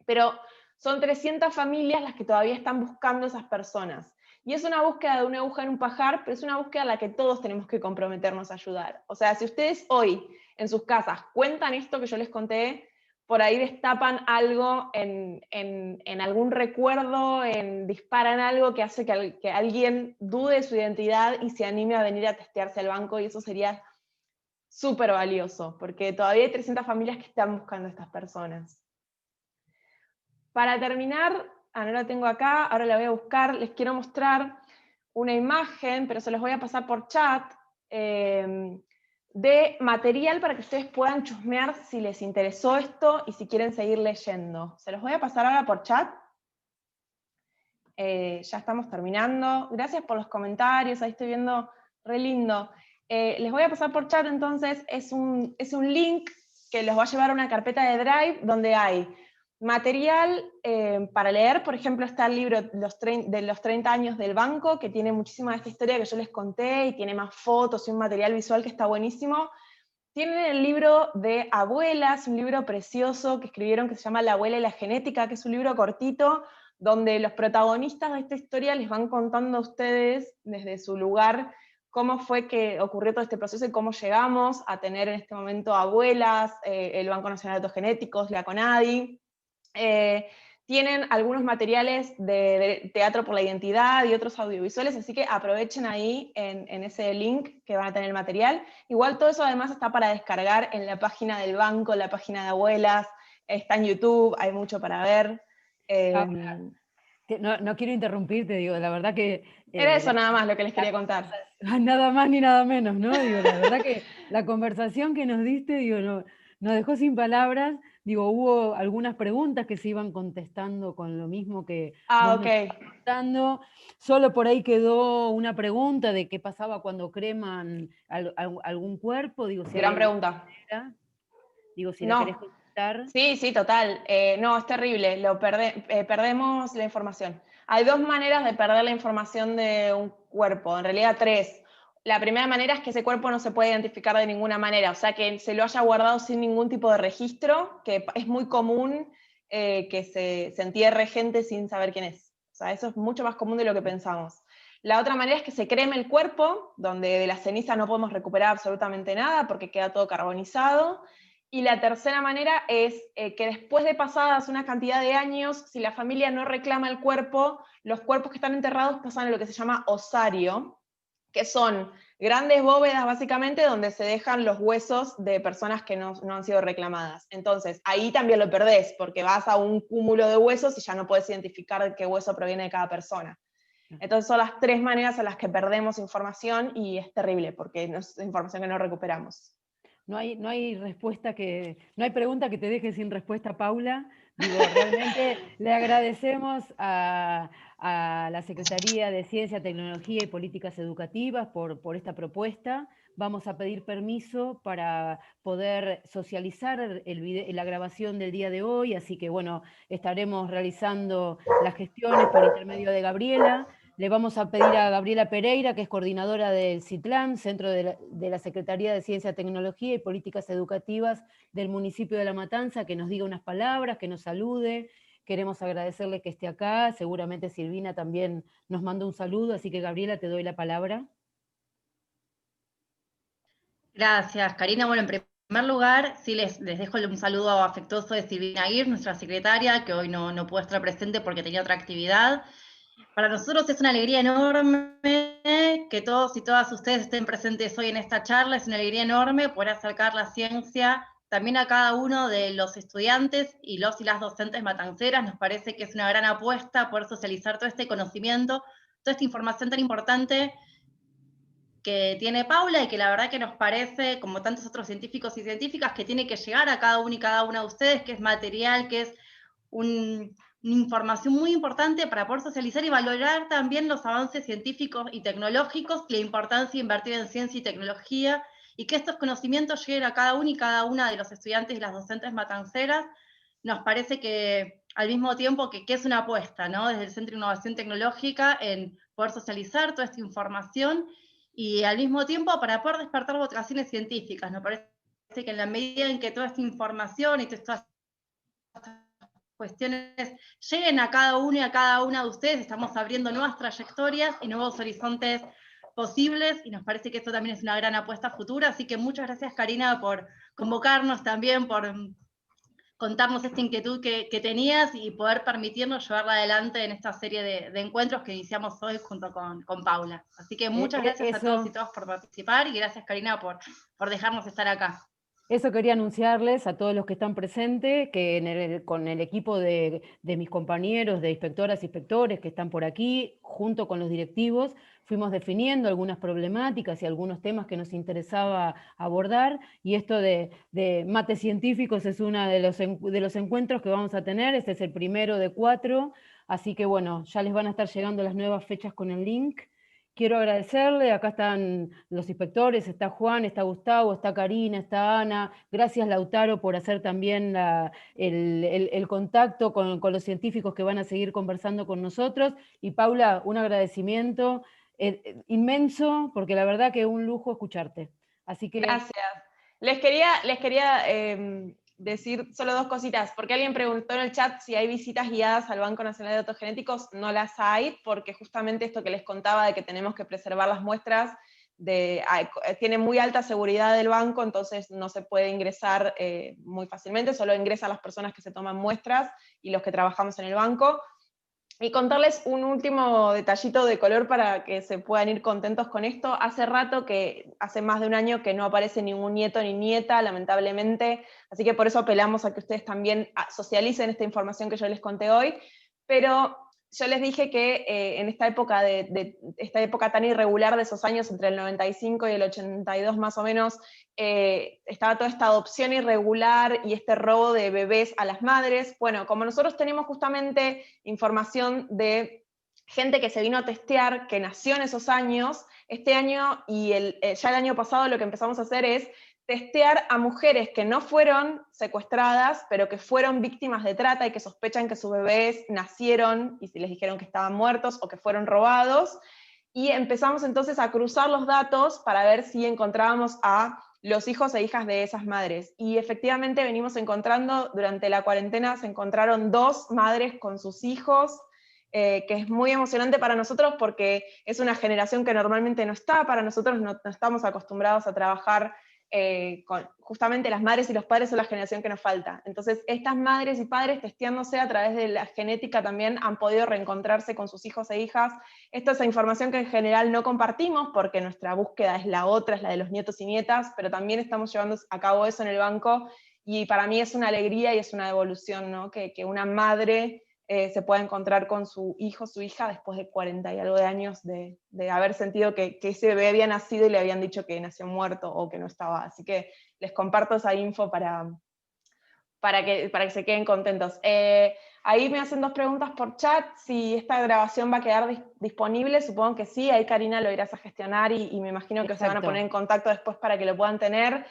pero son 300 familias las que todavía están buscando a esas personas. Y es una búsqueda de una aguja en un pajar, pero es una búsqueda a la que todos tenemos que comprometernos a ayudar. O sea, si ustedes hoy en sus casas cuentan esto que yo les conté, por ahí destapan algo en algún recuerdo, disparan algo que hace que alguien dude de su identidad y se anime a venir a testearse al banco, y eso sería súper valioso, porque todavía hay 300 familias que están buscando a estas personas. Para terminar, no la tengo acá, ahora la voy a buscar, les quiero mostrar una imagen, pero se los voy a pasar por chat, de material para que ustedes puedan chusmear si les interesó esto y si quieren seguir leyendo. Se los voy a pasar ahora por chat. Ya estamos terminando. Gracias por los comentarios, ahí estoy viendo, re lindo. Les voy a pasar por chat entonces, es un link que los va a llevar a una carpeta de Drive donde hay material para leer. Por ejemplo, está el libro de los 30 años del banco, que tiene muchísima de esta historia que yo les conté, y tiene más fotos y un material visual que está buenísimo. Tienen el libro de Abuelas, un libro precioso que escribieron que se llama La abuela y la genética, que es un libro cortito, donde los protagonistas de esta historia les van contando a ustedes desde su lugar cómo fue que ocurrió todo este proceso y cómo llegamos a tener en este momento abuelas, el Banco Nacional de Datos Genéticos, la CONADI. Tienen algunos materiales de Teatro por la Identidad y otros audiovisuales, así que aprovechen ahí en ese link que van a tener el material. Igual todo eso además está para descargar en la página del banco, en la página de Abuelas, está en YouTube, hay mucho para ver. No quiero interrumpirte, digo, la verdad que... Era eso nada más lo que les quería contar. Nada más ni nada menos, ¿no? Digo, la verdad que la conversación que nos diste, digo, nos dejó sin palabras. Digo, hubo algunas preguntas que se iban contestando con lo mismo que vos nos estabas contando. Solo por ahí quedó una pregunta de qué pasaba cuando creman algún cuerpo. Digo, si gran pregunta. Digo, si la querés contestar. Sí, total. No, es terrible. Perdemos la información. Hay dos maneras de perder la información de un cuerpo, en realidad tres. La primera manera es que ese cuerpo no se puede identificar de ninguna manera, o sea, que se lo haya guardado sin ningún tipo de registro, que es muy común que se entierre gente sin saber quién es. O sea, eso es mucho más común de lo que pensamos. La otra manera es que se creme el cuerpo, donde de la ceniza no podemos recuperar absolutamente nada porque queda todo carbonizado. Y la tercera manera es que después de pasadas una cantidad de años, si la familia no reclama el cuerpo, los cuerpos que están enterrados pasan a lo que se llama osario, que son grandes bóvedas básicamente donde se dejan los huesos de personas que no han sido reclamadas. Entonces, ahí también lo perdés, porque vas a un cúmulo de huesos y ya no puedes identificar de qué hueso proviene de cada persona. Entonces son las tres maneras en las que perdemos información y es terrible, porque es información que no recuperamos. No hay pregunta que te deje sin respuesta, Paula. Digo, realmente le agradecemos a la Secretaría de Ciencia, Tecnología y Políticas Educativas por esta propuesta. Vamos a pedir permiso para poder socializar la grabación del día de hoy, así que bueno, estaremos realizando las gestiones por intermedio de Gabriela. Le vamos a pedir a Gabriela Pereira, que es coordinadora del CITLAM, Centro de la Secretaría de Ciencia, Tecnología y Políticas Educativas del municipio de La Matanza, que nos diga unas palabras, que nos salude. Queremos agradecerle que esté acá. Seguramente Silvina también nos manda un saludo, así que Gabriela, te doy la palabra. Gracias, Karina. Bueno, en primer lugar, sí les dejo un saludo afectuoso de Silvina Aguirre, nuestra secretaria, que hoy no pudo estar presente porque tenía otra actividad. Para nosotros es una alegría enorme que todos y todas ustedes estén presentes hoy en esta charla. Es una alegría enorme poder acercar la ciencia también a cada uno de los estudiantes y los y las docentes matanceras. Nos parece que es una gran apuesta poder socializar todo este conocimiento, toda esta información tan importante que tiene Paula y que la verdad que nos parece, como tantos otros científicos y científicas, que tiene que llegar a cada uno y cada una de ustedes, que es material, que es una información muy importante para poder socializar y valorar también los avances científicos y tecnológicos, la importancia de invertir en ciencia y tecnología, y que estos conocimientos lleguen a cada uno y cada una de los estudiantes y las docentes matanceras. Nos parece que al mismo tiempo que es una apuesta, ¿no? Desde el Centro de Innovación Tecnológica en poder socializar toda esta información y al mismo tiempo para poder despertar vocaciones científicas. Nos parece que en la medida en que toda esta información y todas estas cuestiones lleguen a cada uno y a cada una de ustedes, estamos abriendo nuevas trayectorias y nuevos horizontes posibles, y nos parece que esto también es una gran apuesta futura, así que muchas gracias, Karina, por convocarnos también, por contarnos esta inquietud que tenías y poder permitirnos llevarla adelante en esta serie de encuentros que iniciamos hoy junto con Paula. Así que muchas gracias a todos y todas por participar, y gracias, Karina, por dejarnos estar acá. Eso quería anunciarles a todos los que están presentes, que con el equipo de mis compañeros, de inspectoras y inspectores que están por aquí, junto con los directivos, fuimos definiendo algunas problemáticas y algunos temas que nos interesaba abordar, y esto de mates científicos es uno de los encuentros que vamos a tener. Este es el primero de 4, así que bueno, ya les van a estar llegando las nuevas fechas con el link. Quiero agradecerle, acá están los inspectores, está Juan, está Gustavo, está Karina, está Ana. Gracias, Lautaro, por hacer también el contacto con los científicos que van a seguir conversando con nosotros. Y Paula, un agradecimiento inmenso, porque la verdad que es un lujo escucharte. Así que... Gracias. Les quería decir solo 2 cositas, porque alguien preguntó en el chat si hay visitas guiadas al Banco Nacional de Datos Genéticos. No las hay, porque justamente esto que les contaba de que tenemos que preservar las muestras, tiene muy alta seguridad del banco, entonces no se puede ingresar muy fácilmente, solo ingresan las personas que se toman muestras y los que trabajamos en el banco. Y contarles un último detallito de color para que se puedan ir contentos con esto. Hace más de un año que no aparece ningún nieto ni nieta, lamentablemente, así que por eso apelamos a que ustedes también socialicen esta información que yo les conté hoy, pero yo les dije que en esta época tan irregular de esos años, entre el 95 y el 82 más o menos, estaba toda esta adopción irregular y este robo de bebés a las madres. Bueno, como nosotros tenemos justamente información de gente que se vino a testear, que nació en esos años, este año y ya el año pasado lo que empezamos a hacer es testear a mujeres que no fueron secuestradas, pero que fueron víctimas de trata y que sospechan que sus bebés nacieron y si les dijeron que estaban muertos o que fueron robados. Y empezamos entonces a cruzar los datos para ver si encontrábamos a los hijos e hijas de esas madres. Y efectivamente venimos encontrando, durante la cuarentena se encontraron 2 madres con sus hijos, que es muy emocionante para nosotros porque es una generación que normalmente no está, para nosotros no estamos acostumbrados a trabajar justamente las madres y los padres son la generación que nos falta. Entonces, estas madres y padres testeándose a través de la genética también han podido reencontrarse con sus hijos e hijas. Esta es la información que en general no compartimos porque nuestra búsqueda es la otra, es la de los nietos y nietas, pero también estamos llevando a cabo eso en el banco y para mí es una alegría y es una devolución, ¿no? Que una madre se pueda encontrar con su hijo, su hija, después de 40 y algo de años de haber sentido que ese bebé había nacido y le habían dicho que nació muerto o que no estaba. Así que les comparto esa info para que se queden contentos. Ahí me hacen 2 preguntas por chat, si esta grabación va a quedar disponible, supongo que sí, ahí Karina lo irás a gestionar y me imagino que Exacto. se van a poner en contacto después para que lo puedan tener.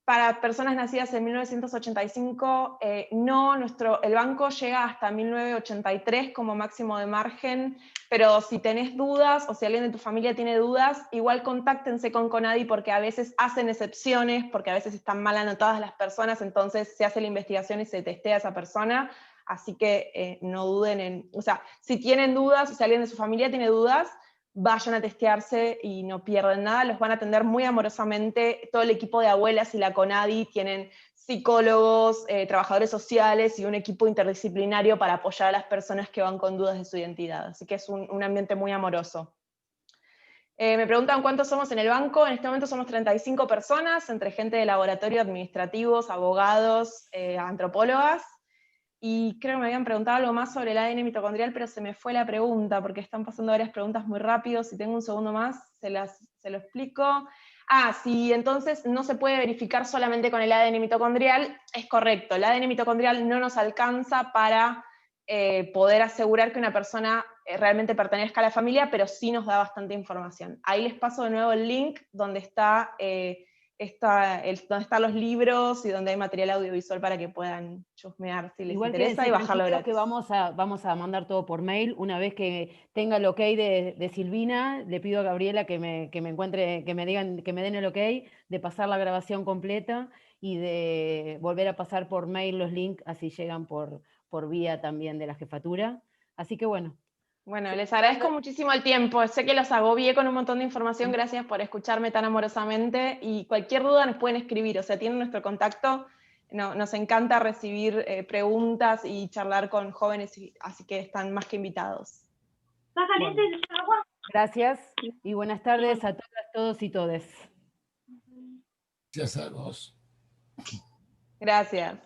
Para personas nacidas en 1985, no, el banco llega hasta 1983 como máximo de margen, pero si tenés dudas o si alguien de tu familia tiene dudas, igual contáctense con CONADI porque a veces hacen excepciones, porque a veces están mal anotadas las personas, entonces se hace la investigación y se testea a esa persona, así que no duden o sea, si tienen dudas, o si alguien de su familia tiene dudas, vayan a testearse y no pierden nada, los van a atender muy amorosamente. Todo el equipo de abuelas y la CONADI tienen psicólogos, trabajadores sociales y un equipo interdisciplinario para apoyar a las personas que van con dudas de su identidad. Así que es un ambiente muy amoroso. Me preguntan cuántos somos en el banco. En este momento somos 35 personas, entre gente de laboratorio, administrativos, abogados, antropólogas. Y creo que me habían preguntado algo más sobre el ADN mitocondrial, pero se me fue la pregunta, porque están pasando varias preguntas muy rápido. Si tengo un segundo más, se lo explico. Sí, entonces no se puede verificar solamente con el ADN mitocondrial. Es correcto, el ADN mitocondrial no nos alcanza para poder asegurar que una persona realmente pertenezca a la familia, pero sí nos da bastante información. Ahí les paso de nuevo el link donde donde están los libros y donde hay material audiovisual para que puedan chusmear si les interesa y bajarlo gratis. Que vamos a mandar todo por mail. Una vez que tenga el ok de Silvina, le pido a Gabriela que me encuentre, que me den el ok de pasar la grabación completa y de volver a pasar por mail los links, así llegan por vía también de la jefatura. Así que bueno. Bueno, les agradezco muchísimo el tiempo. Sé que los agobié con un montón de información. Gracias por escucharme tan amorosamente. Y cualquier duda nos pueden escribir. O sea, tienen nuestro contacto. Nos encanta recibir preguntas y charlar con jóvenes, así que están más que invitados. Bueno, gracias y buenas tardes a todas, todos y todes. Gracias a vos. Gracias.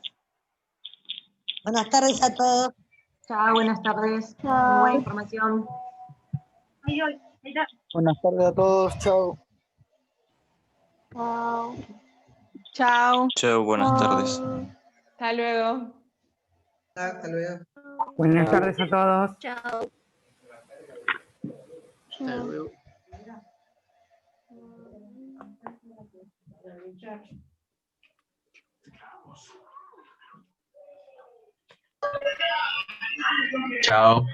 Buenas tardes a todos. Chao, buenas tardes. Muy buena información. Buenas tardes a todos, chao. Chao. Chao, buenas tardes. Hasta luego. Hasta luego. Buenas tardes a todos. Chao. Hasta luego. Chao.